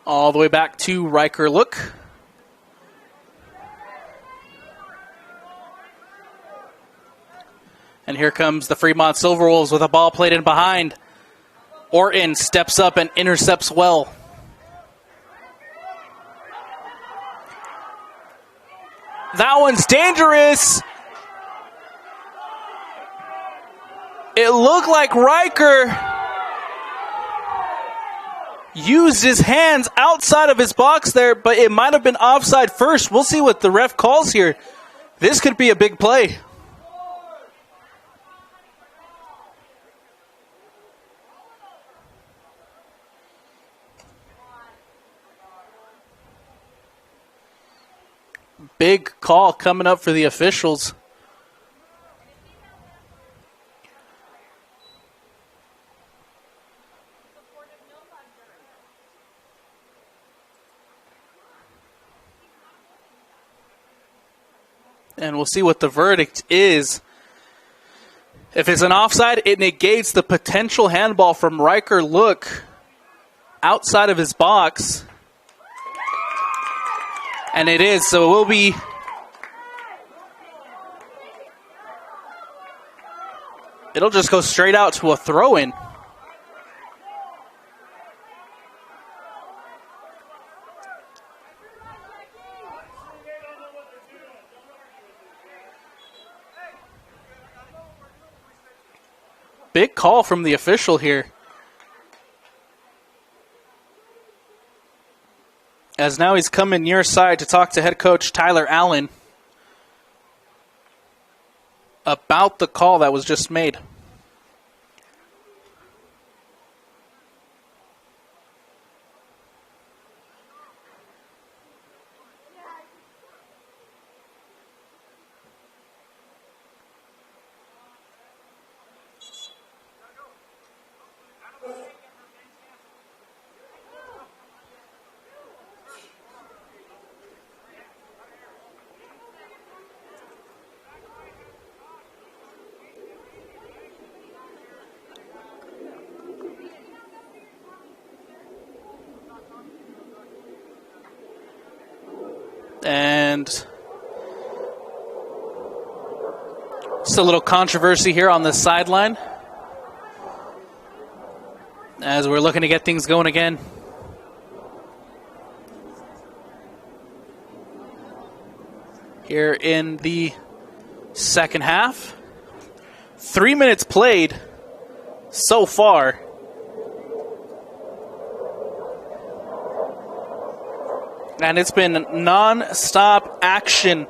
All the way back to Riker Look. And here comes the Fremont Silverwolves with a ball played in behind. Orton steps up and intercepts well. That one's dangerous. It looked like Riker used his hands outside of his box there, but it might have been offside first. We'll see what the ref calls here. This could be a big play. Big call coming up for the officials. And we'll see what the verdict is. If it's an offside, it negates the potential handball from Riker Look outside of his box. And it is, so it will be it'll just go straight out to a throw-in. big call from the official here. As now he's coming near side to talk to head coach Tyler Allen about the call that was just made. And just a little controversy here on the sideline as we're looking to get things going again. Here in the second half. 3 minutes played so far. And it's been non-stop action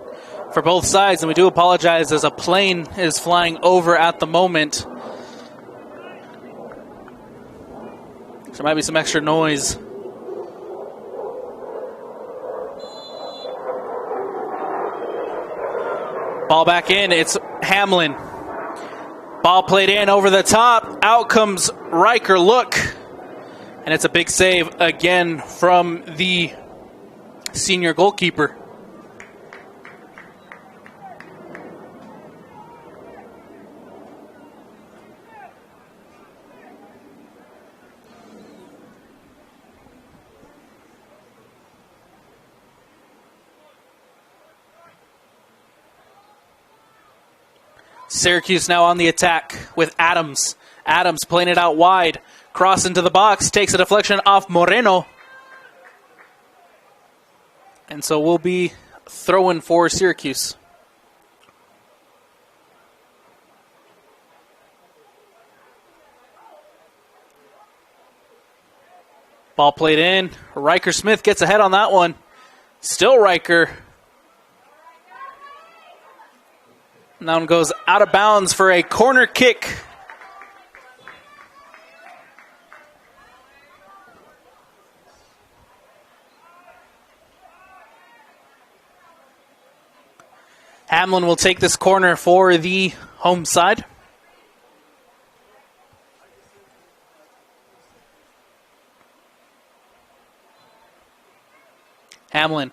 for both sides. And we do apologize as a plane is flying over at the moment. So there might be some extra noise. Ball back in. It's Hamlin. Ball played in over the top. Out comes Riker. Look. And it's a big save again from the senior goalkeeper. Syracuse now on the attack with Adams. Adams playing it out wide. Cross into the box. Takes a deflection off Moreno. And so we'll be throwing for Syracuse. Ball played in. Riker Smith gets ahead on that one. Still Riker. Now goes out of bounds for a corner kick. Hamlin will take this corner for the home side. Hamlin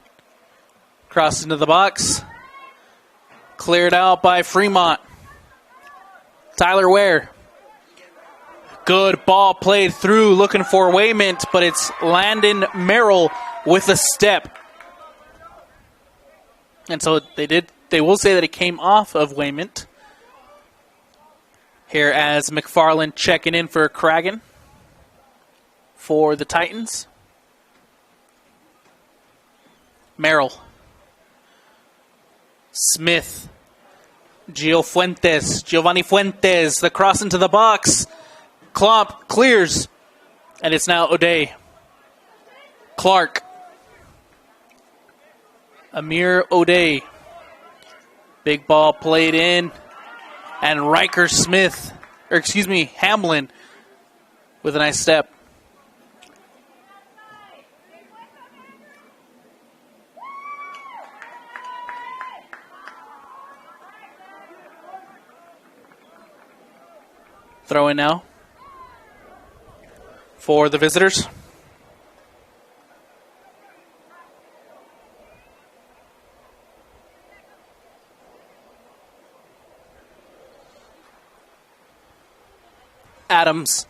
crossed into the box. Cleared out by Fremont. Tyler Ware. Good ball played through, looking for Waymont, but it's Landon Merrill with a step. And so they will say that it came off of Waymont. Here as McFarland checking in for Cragen for the Titans. Merrill. Smith. Giovanni Fuentes. The cross into the box. Klomp clears. And it's now O'Day. Clark. Amir O'Day. Big ball played in. And Riker Smith, Hamlin with a nice step. Throw in now for the visitors. Adams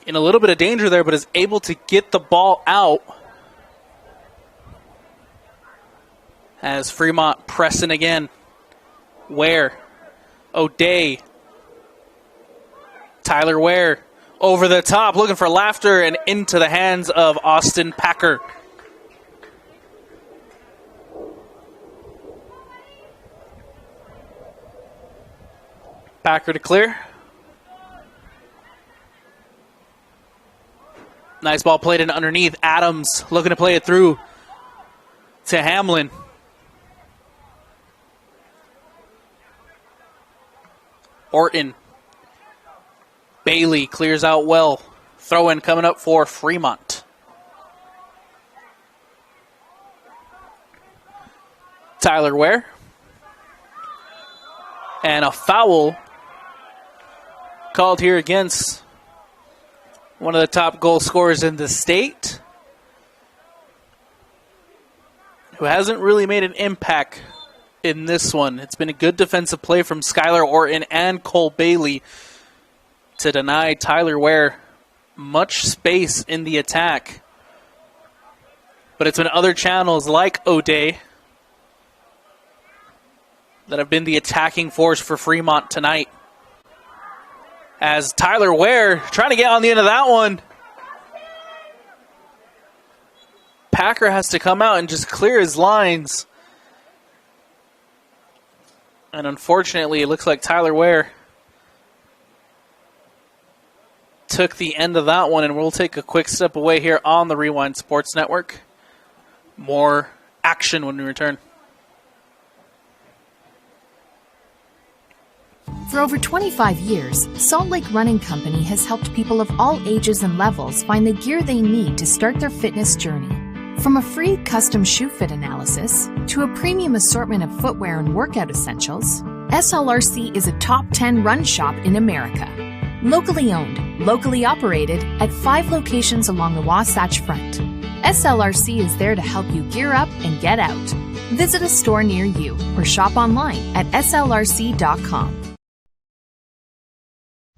in a little bit of danger there, but is able to get the ball out. As Fremont pressing again. Ware. O'Day. Tyler Ware over the top, looking for laughter, and into the hands of Austin Packer. Packer to clear. Nice ball played in underneath. Adams looking to play it through to Hamlin. Orton. Bailey clears out well. Throw in coming up for Fremont. Tyler Ware. And a foul called here against one of the top goal scorers in the state, who hasn't really made an impact in this one. It's been a good defensive play from Skylar Orton and Cole Bailey to deny Tyler Ware much space in the attack. But it's been other channels like O'Day that have been the attacking force for Fremont tonight. As Tyler Ware trying to get on the end of that one. Packer has to come out and just clear his lines. And unfortunately, it looks like Tyler Ware took the end of that one, and we'll take a quick step away here on the Rewind Sports Network. More action when we return. For over 25 years, Salt Lake Running Company has helped people of all ages and levels find the gear they need to start their fitness journey. From a free custom shoe fit analysis to a premium assortment of footwear and workout essentials, SLRC is a top 10 run shop in America. Locally owned, locally operated at 5 locations along the Wasatch Front. SLRC is there to help you gear up and get out. Visit a store near you or shop online at slrc.com.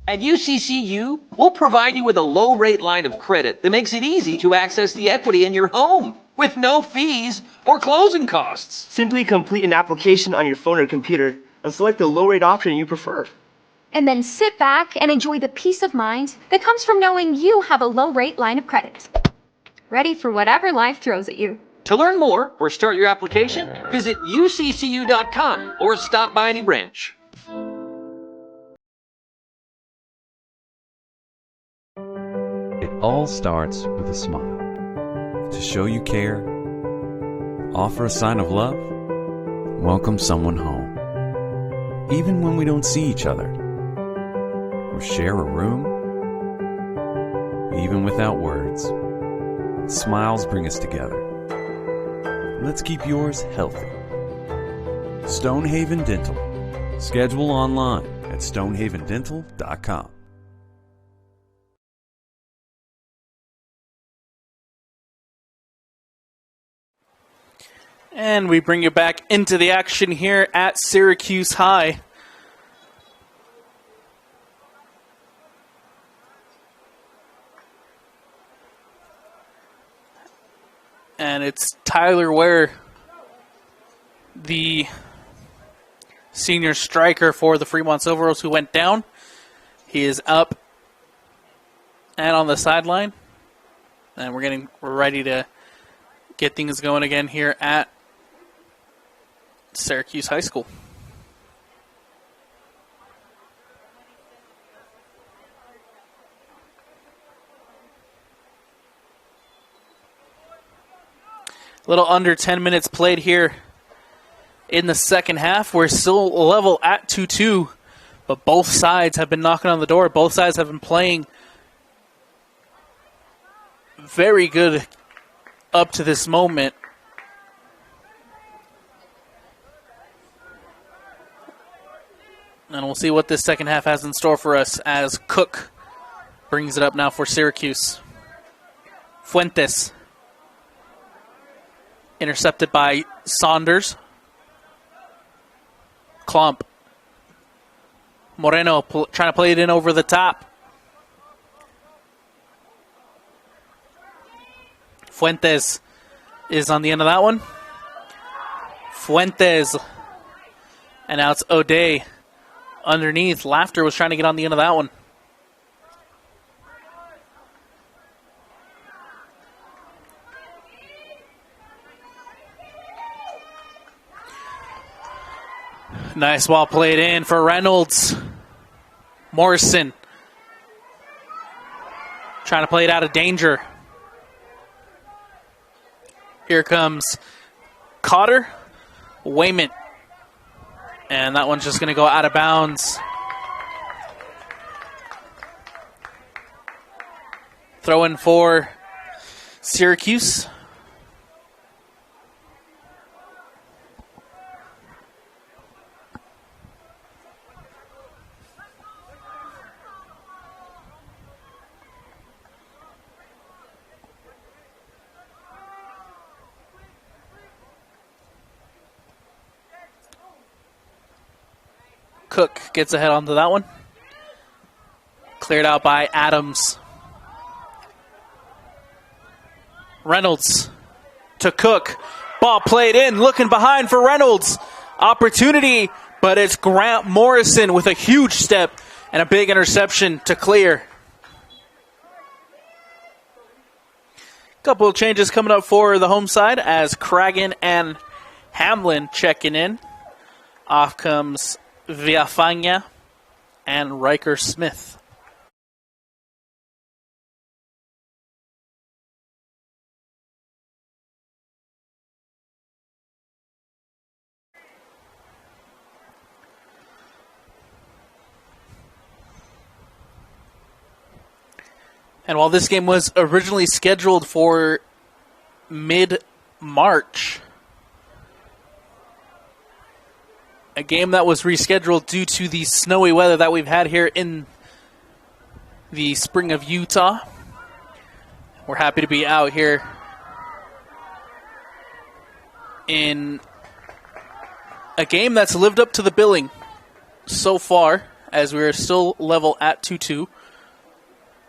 At UCCU, we'll provide you with a low-rate line of credit that makes it easy to access the equity in your home with no fees or closing costs. Simply complete an application on your phone or computer and select the low-rate option you prefer. And then sit back and enjoy the peace of mind that comes from knowing you have a low-rate line of credit. Ready for whatever life throws at you. To learn more or start your application, visit uccu.com or stop by any branch. It all starts with a smile. To show you care, offer a sign of love, welcome someone home. Even when we don't see each other, or share a room, even without words, smiles bring us together. Let's keep yours healthy. Stonehaven Dental. Schedule online at stonehavendental.com. And we bring you back into the action here at Syracuse High. And it's Tyler Ware, the senior striker for the Fremont Silverwolves, who went down. He is up and on the sideline. And we're ready to get things going again here at Syracuse High School. A little under 10 minutes played here in the second half. We're still level at 2-2, but both sides have been knocking on the door. Both sides have been playing very good up to this moment. And we'll see what this second half has in store for us as Cook brings it up now for Syracuse. Fuentes. Intercepted by Saunders. Klump. Moreno trying to play it in over the top. Fuentes is on the end of that one. Fuentes. And now it's O'Day underneath. Laughter was trying to get on the end of that one. Nice ball played in for Reynolds. Morrison trying to play it out of danger. Here comes Cotter, Wayman. And that one's just going to go out of bounds. Throw in for Syracuse. Cook gets ahead onto that one. Cleared out by Adams. Reynolds to Cook. Ball played in, looking behind for Reynolds. Opportunity, but it's Grant Morrison with a huge step and a big interception to clear. Couple of changes coming up for the home side as Cragen and Hamlin checking in. Off comes Viafania and Riker Smith. And while this game was originally scheduled for mid-March, a game that was rescheduled due to the snowy weather that we've had here in the spring of Utah. We're happy to be out here in a game that's lived up to the billing so far, as we are still level at 2-2.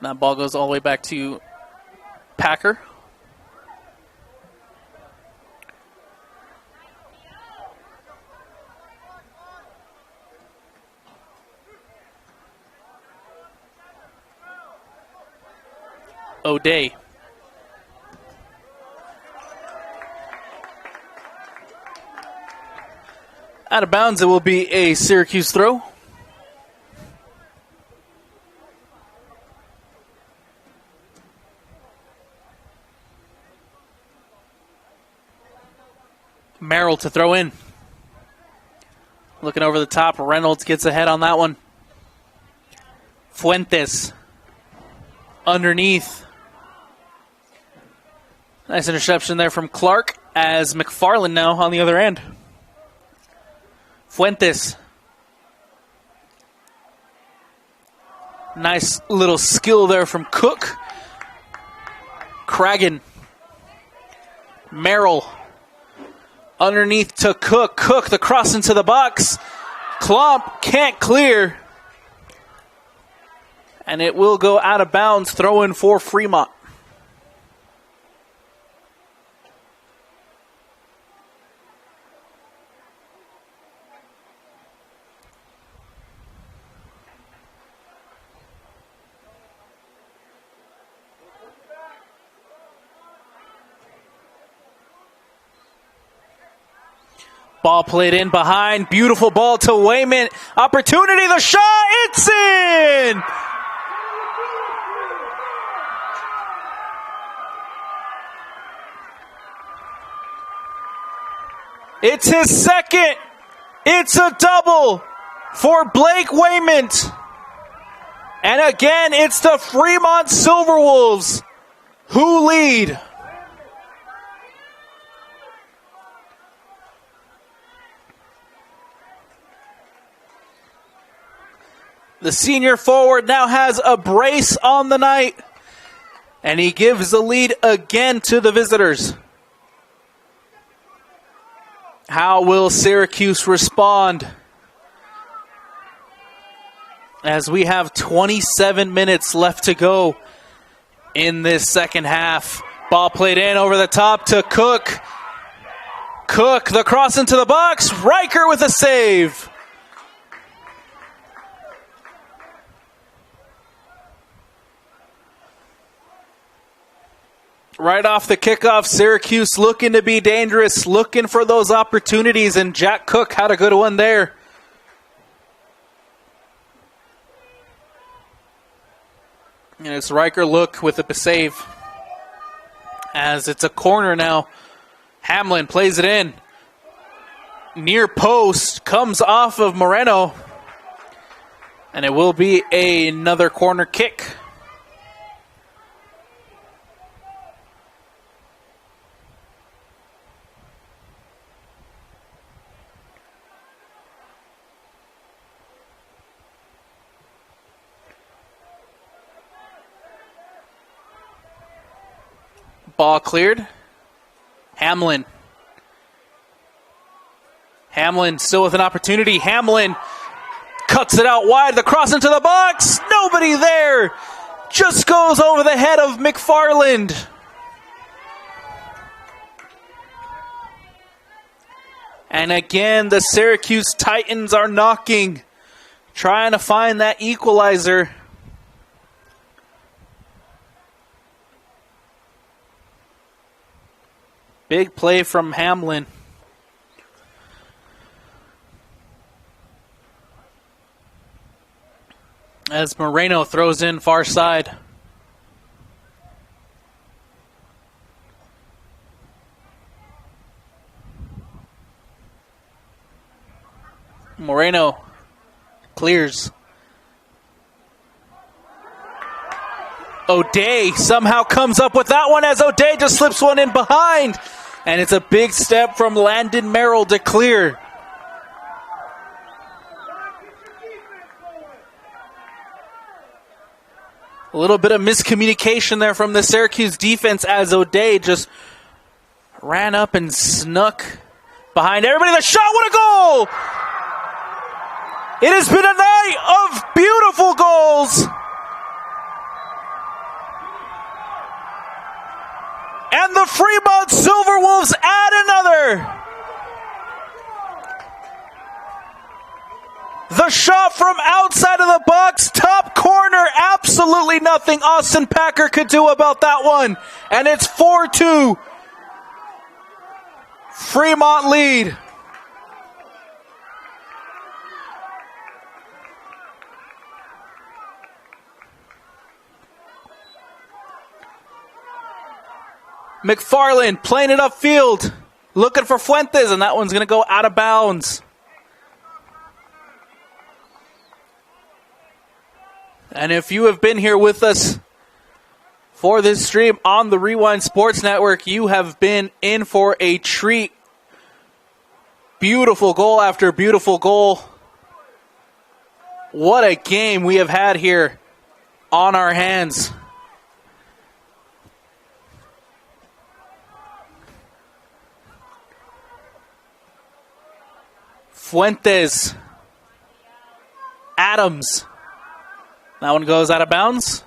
That ball goes all the way back to Packer. O'Day. Out of bounds, it will be a Syracuse throw. Merrill to throw in. Looking over the top, Reynolds gets ahead on that one. Fuentes underneath. Nice interception there from Clark as McFarland now on the other end. Fuentes. Nice little skill there from Cook. Cragen. Merrill. Underneath to Cook. Cook, the cross into the box. Klump can't clear. And it will go out of bounds. Throw in for Fremont. Ball played in behind. Beautiful ball to Wayman. Opportunity, the shot. It's in! It's his second. It's a double for Blake Wayman. And again, it's the Fremont Silverwolves who lead. The senior forward now has a brace on the night, and he gives the lead again to the visitors. How will Syracuse respond? As we have 27 minutes left to go in this second half. Ball played in over the top to Cook. Cook, the cross into the box. Riker with a save. Right off the kickoff, Syracuse looking to be dangerous, looking for those opportunities, and Jack Cook had a good one there. And it's Riker look with the save, as it's a corner now Hamlin plays it in. Near post, comes off of Moreno. And it will be another corner kick. Ball cleared. Hamlin. Hamlin still with an opportunity. Hamlin cuts it out wide. The cross into the box. Nobody there. Just goes over the head of McFarland. And again, the Syracuse Titans are knocking, trying to find that equalizer. Big play from Hamlin. As Moreno throws in far side. Moreno clears. O'Day somehow comes up with that one as O'Day just slips one in behind. And it's a big step from Landon Merrill to clear. A little bit of miscommunication there from the Syracuse defense as O'Day just ran up and snuck behind everybody. The shot, what a goal! It has been a night of beautiful goals. And the Fremont Silverwolves add another. The shot from outside of the box, top corner, absolutely nothing Austin Packer could do about that one. And it's 4-2. Fremont lead. McFarland playing it upfield, looking for Fuentes, and that one's going to go out of bounds. And if you have been here with us for this stream on the Rewind Sports Network, you have been in for a treat. Beautiful goal after beautiful goal. What a game we have had here on our hands. Fuentes. Adams. That one goes out of bounds.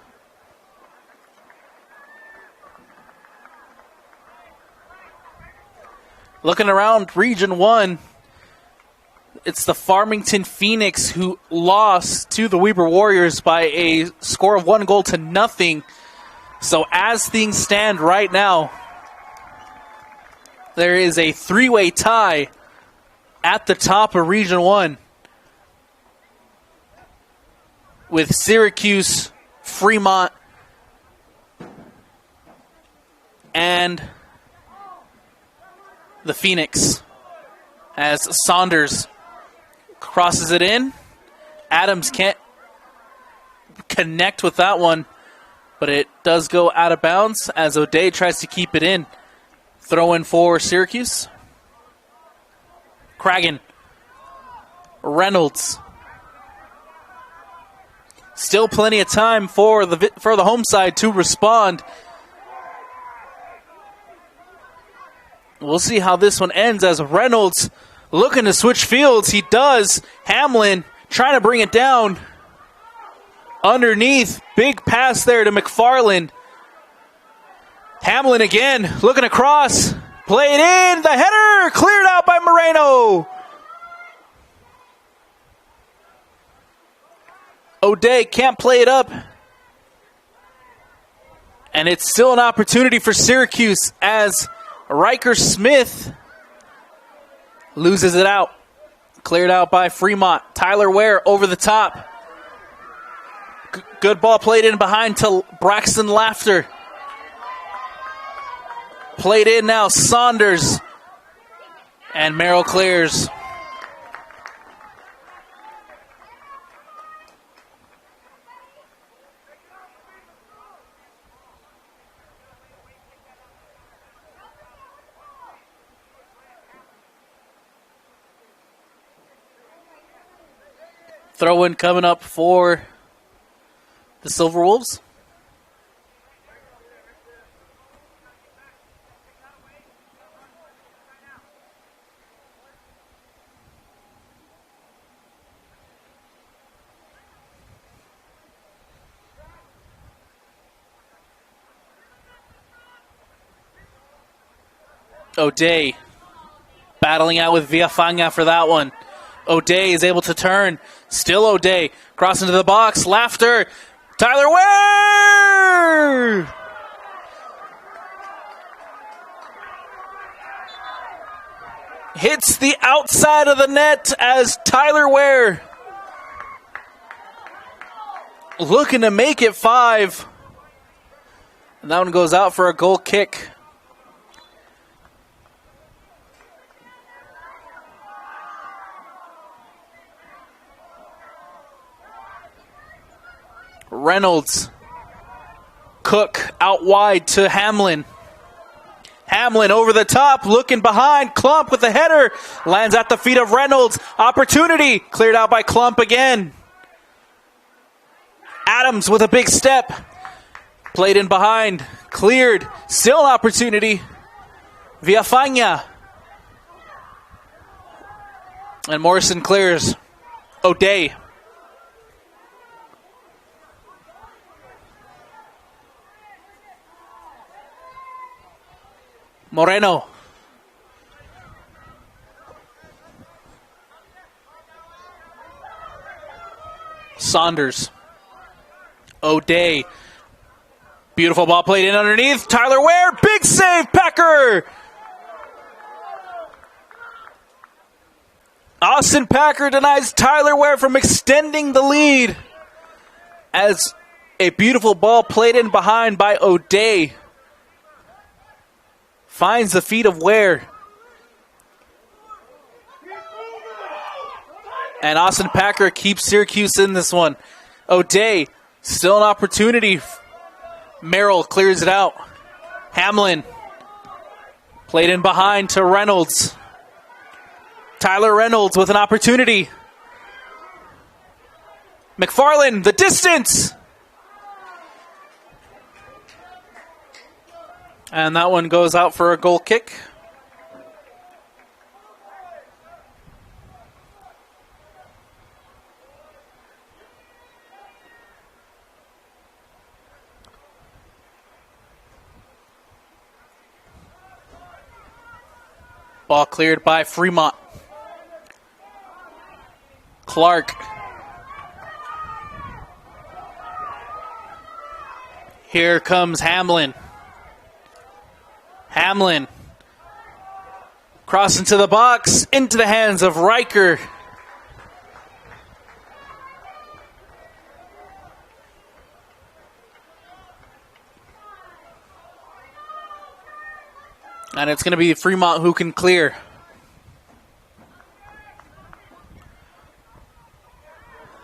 Looking around Region 1, it's the Farmington Phoenix who lost to the Weber Warriors by a score of 1-0. So as things stand right now, there is a three-way tie at the top of Region 1 with Syracuse, Fremont, and the Phoenix. As Saunders crosses it in. Adams can't connect with that one, but it does go out of bounds as O'Day tries to keep it in. Throw in for Syracuse. Cragen. Reynolds. Still plenty of time for the home side to respond. We'll see how this one ends as Reynolds looking to switch fields. He does. Hamlin trying to bring it down. Underneath. Big pass there to McFarland. Hamlin again looking across. Played in. The header cleared out by Moreno. O'Day can't play it up. And it's still an opportunity for Syracuse as Riker Smith loses it out. Cleared out by Fremont. Tyler Ware over the top. Good ball played in behind to Braxton Laughter. played in now. Saunders. And Merrill clears. Throw-in coming up for the Silverwolves. O'Day battling out with Villafana for that one. O'Day is able to turn. Still O'Day. Cross into the box. Laughter. Tyler Ware! Hits the outside of the net as Tyler Ware looking to make it 5. And that one goes out for a goal kick. Reynolds. Cook out wide to Hamlin. Hamlin over the top, looking behind. Klump with the header. Lands at the feet of Reynolds. Opportunity. Cleared out by Klump again. Adams with a big step. Played in behind. Cleared. Still an opportunity. Villafana. And Morrison clears. O'Day. Moreno. Saunders. O'Day. Beautiful ball played in underneath. Tyler Ware. Big save. Packer. Austin Packer denies Tyler Ware from extending the lead as a beautiful ball played in behind by O'Day finds the feet of Ware. And Austin Packer keeps Syracuse in this one. O'Day, still an opportunity. Merrill clears it out. Hamlin, played in behind to Reynolds. Tyler Reynolds with an opportunity. McFarland, the distance! And that one goes out for a goal kick. Ball cleared by Fremont. Clark. Here comes Hamlin. Hamlin. Cross into the box, into the hands of Riker. And it's going to be Fremont who can clear.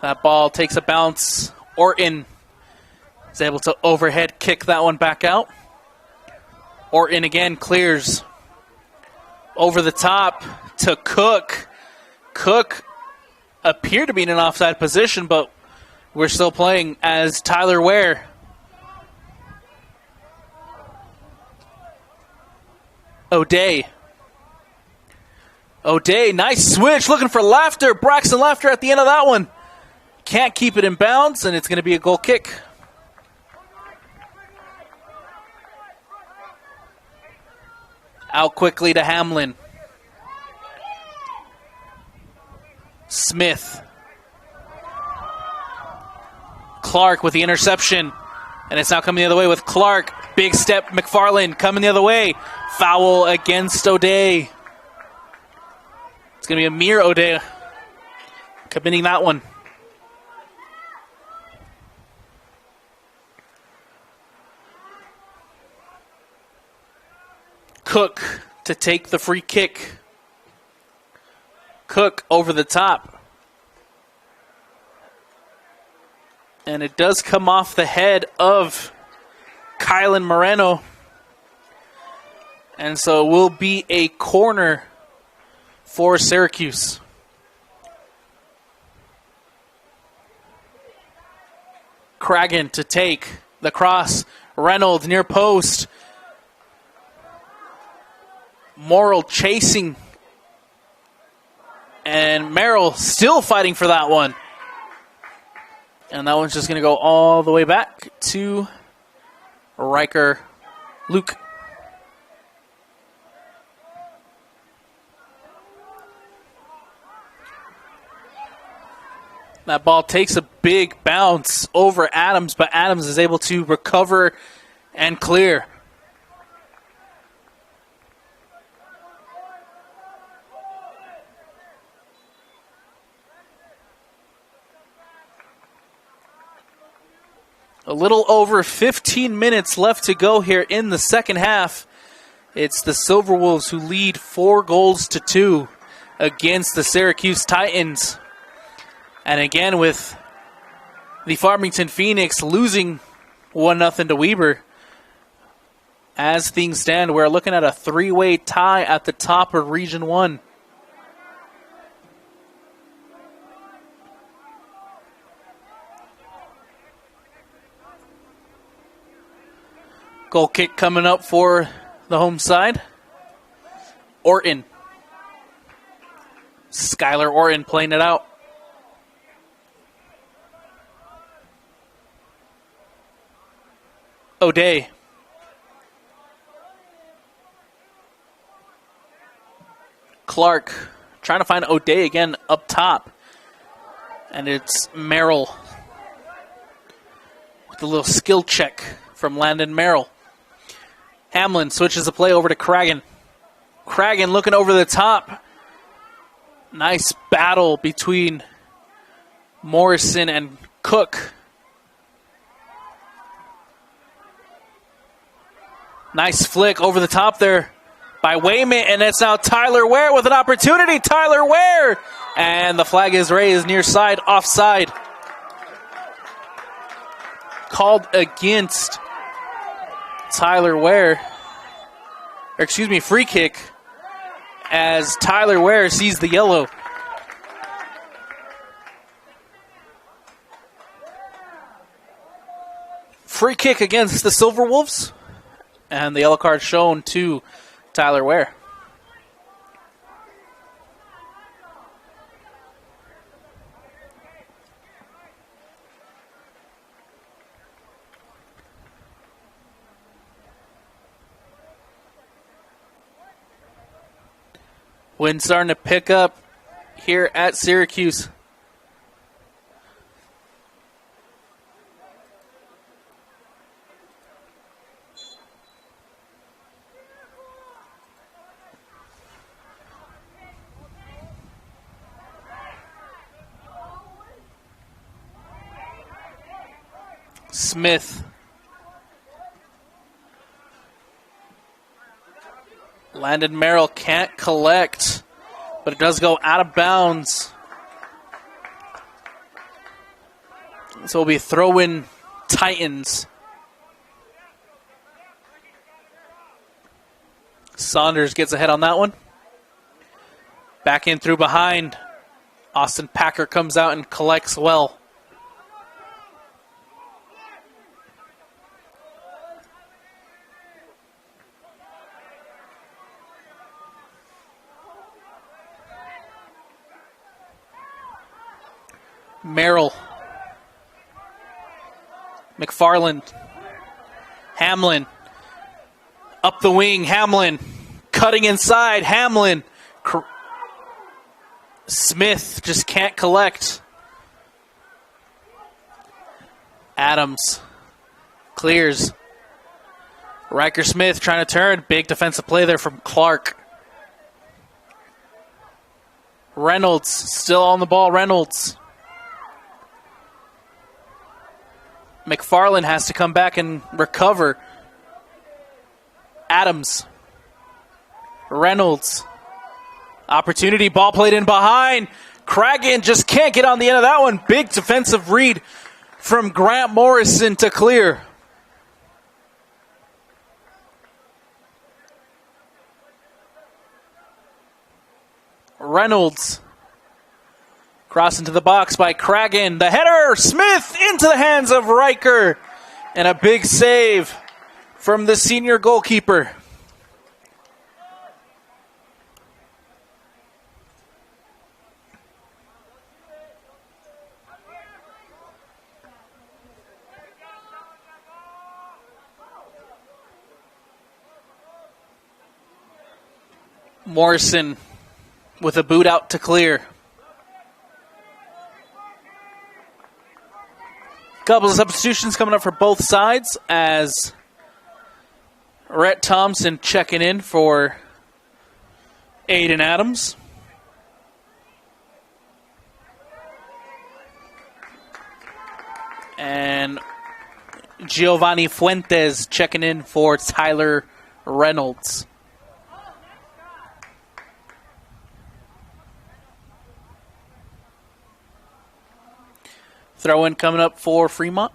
That ball takes a bounce. Orton is able to overhead kick that one back out. Orton again clears. Over the top to Cook. Cook appeared to be in an offside position, but we're still playing as Tyler Ware. O'Day. O'Day, nice switch, looking for Laughter. Braxton Laughter at the end of that one. Can't keep it in bounds, and it's going to be a goal kick. Out quickly to Hamlin. Smith. Clark with the interception. And it's now coming the other way with Clark. Big step, McFarland coming the other way. Foul against O'Day. It's going to be Amir O'Day committing that one. Cook to take the free kick. Cook over the top. And it does come off the head of Kylan Moreno. And so it will be a corner for Syracuse. Cragen to take the cross. Reynolds near post. Morrill chasing. And Merrill still fighting for that one. And that one's just going to go all the way back to Riker Luke. That ball takes a big bounce over Adams, but Adams is able to recover and clear. A little over 15 minutes left to go here in the second half. It's the Silverwolves who lead 4-2 against the Syracuse Titans. And again, with the Farmington Phoenix losing 1-0 to Weber. As things stand, we're looking at a 3-way tie at the top of Region 1. Goal kick coming up for the home side. Orton. Skylar Orton playing it out. O'Day. Clark trying to find O'Day again up top. And it's Merrill with a little skill check from Landon Merrill. Hamlin switches the play over to Cragen. Cragen looking over the top. Nice battle between Morrison and Cook. Nice flick over the top there by Wayman, and it's now Tyler Ware with an opportunity. Tyler Ware! And the flag is raised near side, offside. Called against Tyler Ware. Or excuse me, free kick as Tyler Ware sees the yellow. Free kick against the Silverwolves. And the yellow card shown to Tyler Ware. Wind starting to pick up here at Syracuse. Smith. Landon Merrill can't collect, but it does go out of bounds. So it'll be throw-in Titans. Saunders gets ahead on that one. Back in through behind. Austin Packer comes out and collects well. Merrill. McFarland. Hamlin. Up the wing, Hamlin. Cutting inside, Hamlin. Smith just can't collect. Adams. Clears. Riker Smith trying to turn. Big defensive play there from Clark. Reynolds still on the ball, Reynolds. McFarland has to come back and recover. Adams. Reynolds. Opportunity, ball played in behind. Cragen just can't get on the end of that one. Big defensive read from Grant Morrison to clear. Reynolds. Cross into the box by Cragen. The header, Smith into the hands of Riker. And a big save from the senior goalkeeper. Morrison with a boot out to clear. Couple of substitutions coming up for both sides as Rhett Thompson checking in for Aiden Adams. And Giovanni Fuentes checking in for Tyler Reynolds. Throw in coming up for Fremont.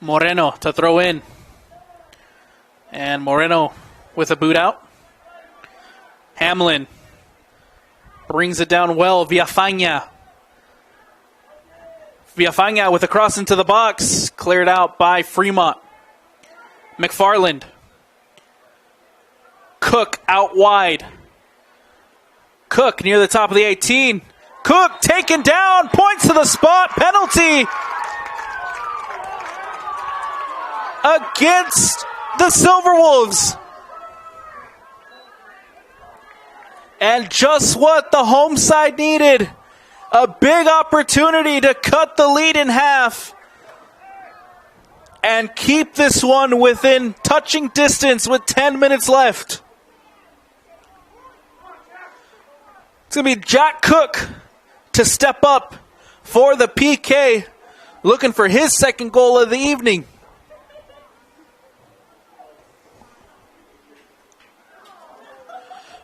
Moreno to throw in. And Moreno with a boot out. Hamlin brings it down well. Villafaña. Villafaña with a cross into the box. Cleared out by Fremont. McFarland. Cook out wide. Cook near the top of the 18. Cook taken down. Points to the spot. Penalty against the Silverwolves. And just what the home side needed. A big opportunity to cut the lead in half and keep this one within touching distance with 10 minutes left. It's going to be Jack Cook to step up for the PK, looking for his second goal of the evening.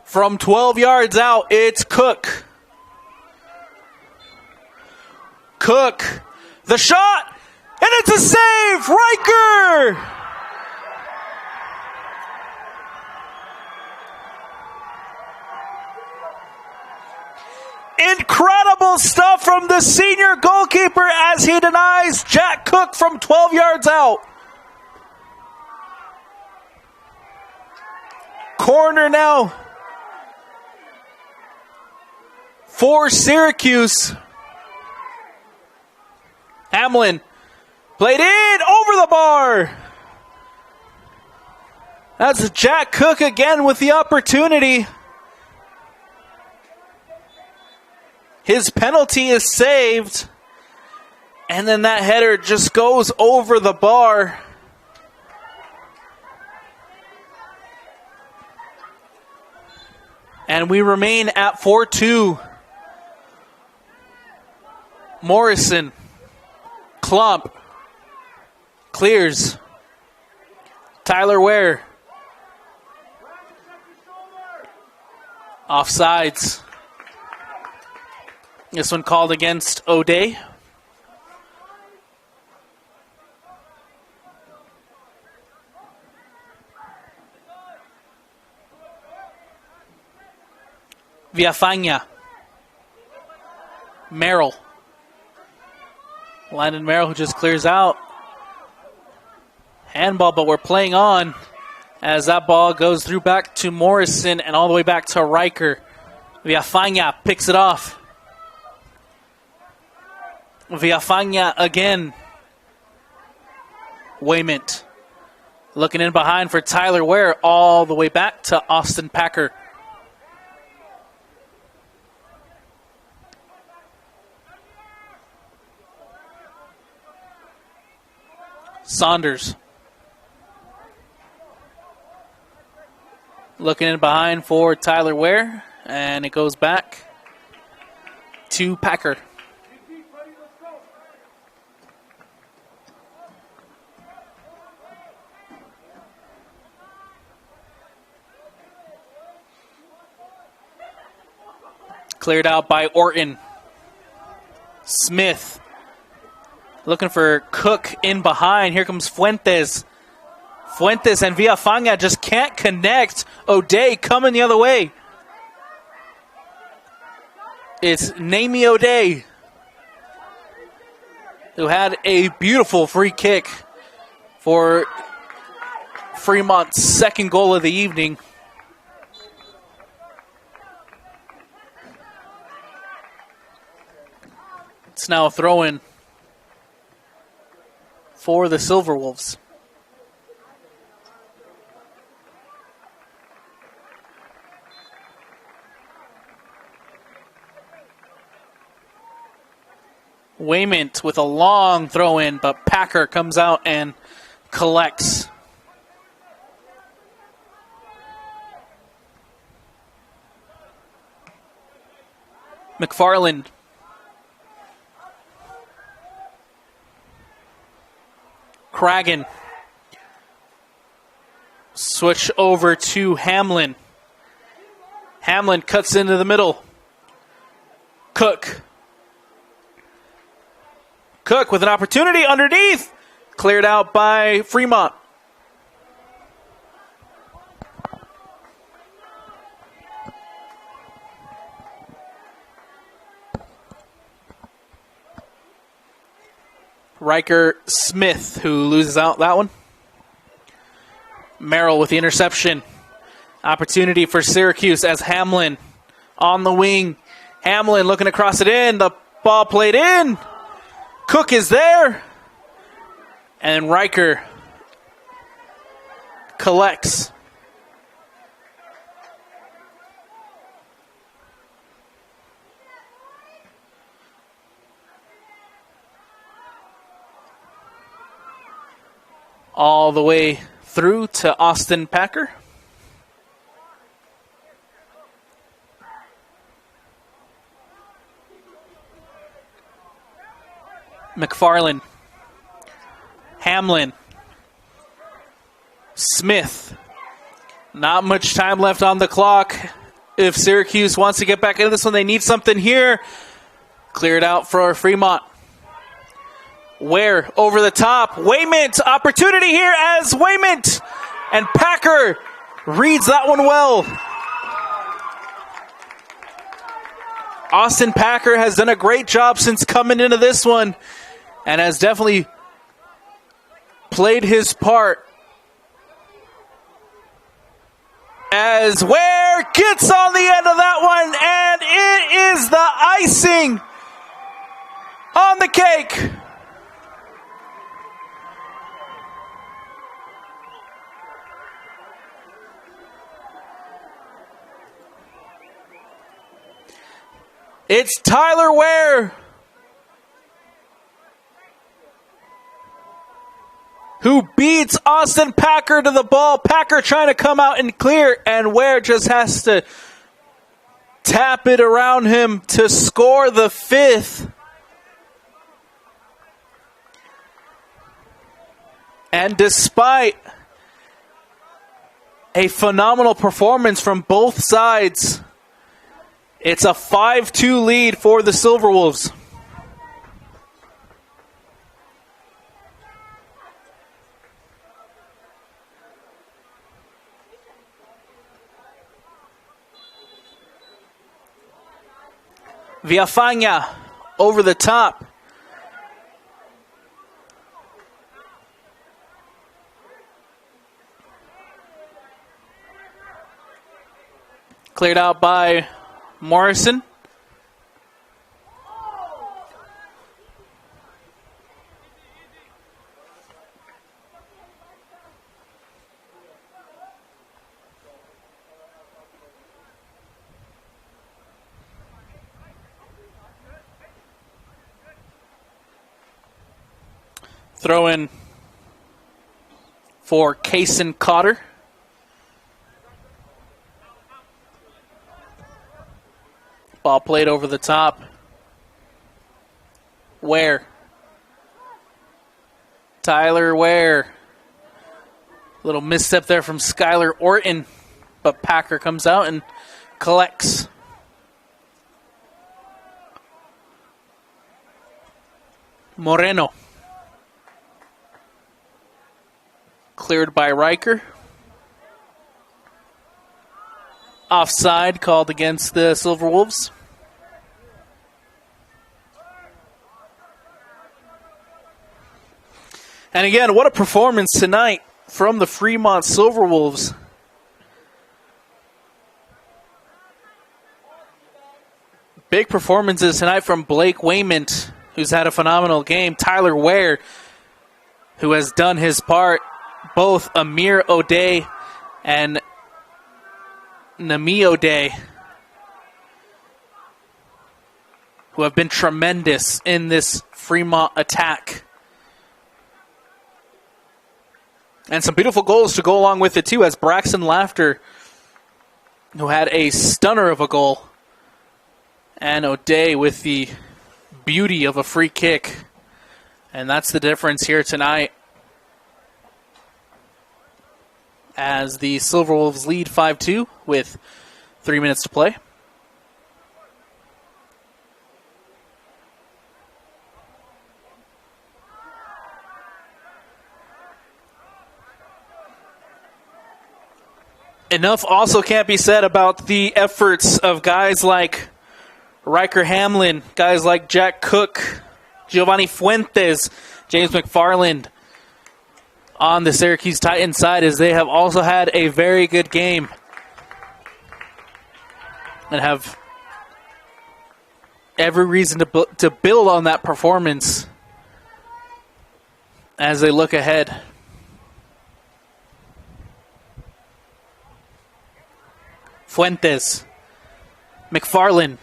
From 12 yards out, it's Cook. Cook, the shot, and it's a save! Riker! Incredible stuff from the senior goalkeeper as he denies Jack Cook from 12 yards out. Corner now for Syracuse. Hamlin played in over the bar. That's Jack Cook again with the opportunity. His penalty is saved. And then that header just goes over the bar. And we remain at 4-2. Morrison. Klump. Clears. Tyler Ware. Offsides. This one called against O'Day. Villafaña. Merrill. Landon Merrill, who just clears out. Handball, but we're playing on as that ball goes through back to Morrison and all the way back to Riker. Villafaña picks it off. Villafaña again. Waymont looking in behind for Tyler Ware all the way back to Austin Packer. Saunders. Looking in behind for Tyler Ware, and it goes back to Packer. Cleared out by Orton. Smith looking for Cook in behind. Here comes Fuentes. Fuentes and Villafana just can't connect. O'Day coming the other way. It's Namie O'Day, who had a beautiful free kick for Fremont's second goal of the evening. It's now a throw-in for the Silverwolves. Waymont with a long throw-in, but Packer comes out and collects. McFarland. Cragen. Switch over to Hamlin. Hamlin cuts into the middle. Cook. Cook with an opportunity underneath. Cleared out by Fremont. Riker Smith, who loses out that one. Merrill with the interception. Opportunity for Syracuse as Hamlin on the wing. Hamlin looking to cross it in. The ball played in. Cook is there. And Riker collects. All the way through to Austin Packer. McFarland. Hamlin. Smith. Not much time left on the clock. If Syracuse wants to get back into this one, they need something here. Cleared out for Fremont. Ware over the top. Waymont, opportunity here as Waymont. And Packer reads that one well. Austin Packer has done a great job since coming into this one and has definitely played his part. As Ware gets on the end of that one, and it is the icing on the cake. It's Tyler Ware who beats Austin Packer to the ball. Packer trying to come out and clear, and Ware just has to tap it around him to score the fifth. And despite a phenomenal performance from both sides, it's a 5-2 lead for the Silverwolves. Villafana over the top. Cleared out by Morrison. Throw in for Kaysen Cotter. Ball played over the top. Ware. Tyler Ware. Little misstep there from Skylar Orton, but Packer comes out and collects. Moreno. Cleared by Riker. Offside called against the Silverwolves. And again, what a performance tonight from the Fremont Silverwolves. Big performances tonight from Blake Waymont, who's had a phenomenal game. Tyler Ware, who has done his part. Both Amir O'Day and Nami O'Day, who have been tremendous in this Fremont attack. And some beautiful goals to go along with it, too, as Braxton Laughter, who had a stunner of a goal, and O'Day with the beauty of a free kick. And that's the difference here tonight, as the Silverwolves lead 5-2 with 3 minutes to play. Enough also can't be said about the efforts of guys like Riker Hamlin, guys like Jack Cook, Giovanni Fuentes, James McFarland on the Syracuse Titans side, as they have also had a very good game and have every reason to build on that performance as they look ahead. Fuentes, McFarland,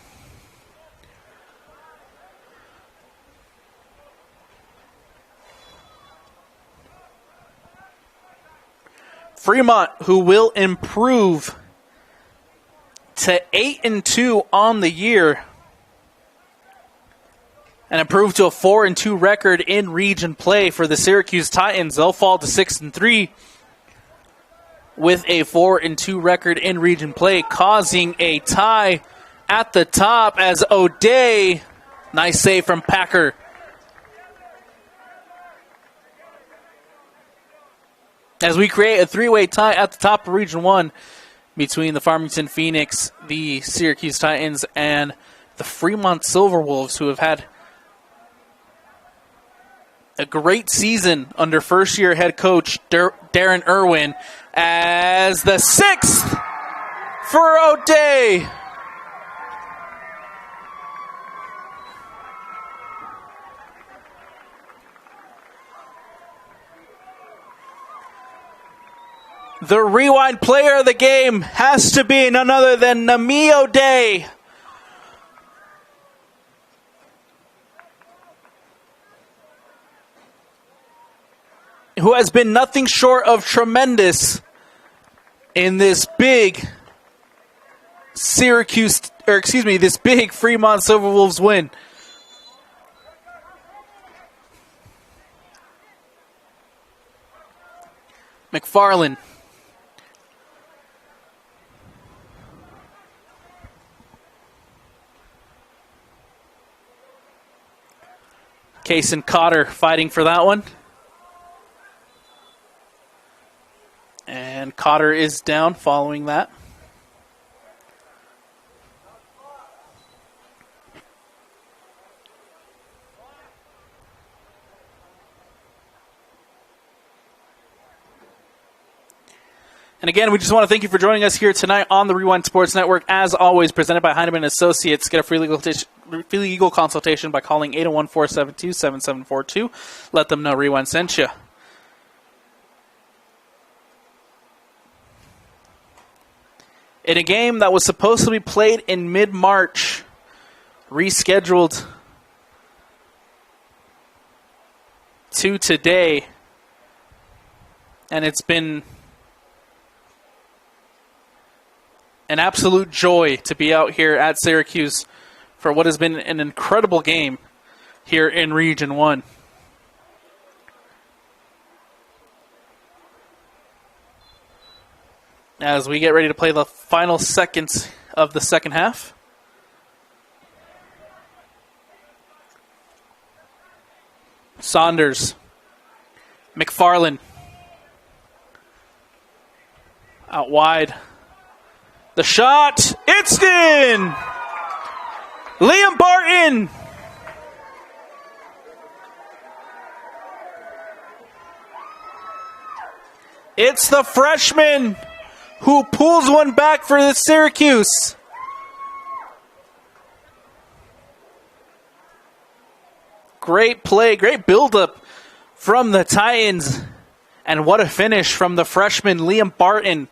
Fremont, who will improve to 8-2 on the year and improve to a 4-2 record in region play for the Syracuse Titans. They'll fall to 6-3 with a 4-2 record in region play, causing a tie at the top as O'Day, nice save from Packer. As we create a three-way tie at the top of Region 1 between the Farmington Phoenix, the Syracuse Titans, and the Fremont Silverwolves, who have had a great season under first-year head coach Darren Irwin, as the 6th for O'Day. The rewind player of the game has to be none other than Nami O'Day. Who has been nothing short of tremendous in this big this big Fremont Silverwolves win. McFarland. Kaysen Cotter fighting for that one. And Cotter is down following that. And again, we just want to thank you for joining us here tonight on the Rewind Sports Network. As always, presented by Heinemann Associates. Get a free legal consultation by calling 801-472-7742. Let them know Rewind sent you. In a game that was supposed to be played in mid-March, rescheduled to today, and it's been an absolute joy to be out here at Syracuse for what has been an incredible game here in Region 1. As we get ready to play the final seconds of the second half. Saunders. McFarland. Out wide. The shot. It's in! Liam Barton. It's the freshman who pulls one back for the Syracuse. Great play, great buildup from the Titans. And what a finish from the freshman Liam Barton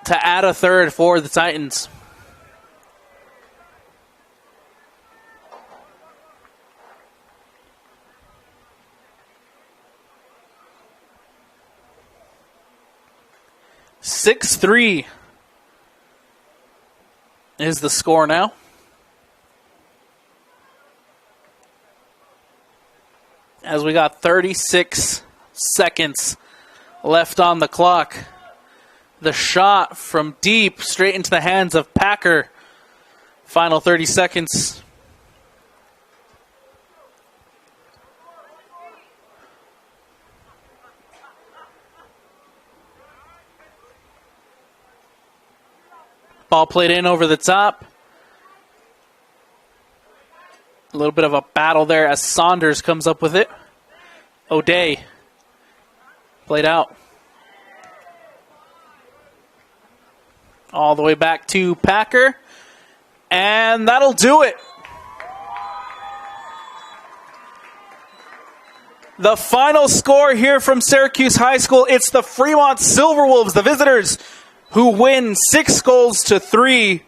to add a third for the Titans. (6-3) is the score now. As we got 36 seconds left on the clock. The shot from deep straight into the hands of Packer. Final 30 seconds. Ball played in over the top. A little bit of a battle there as Saunders comes up with it. O'Day played out. All the way back to Packer. And that'll do it. The final score here from Syracuse High School, it's the Fremont Silverwolves, the visitors, who win 6-3.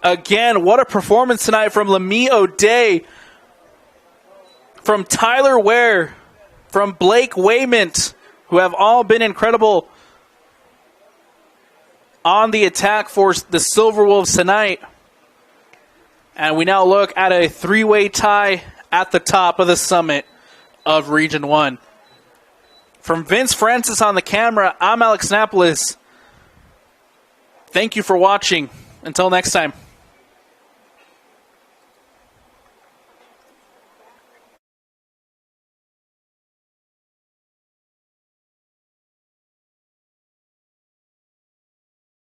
Again, what a performance tonight from Lamie O'Day, from Tyler Ware, from Blake Waymont, who have all been incredible on the attack for the Silverwolves tonight. And we now look at a three-way tie at the top of the summit of Region 1. From Vince Francis on the camera, I'm Alex Napolis. Thank you for watching. Until next time.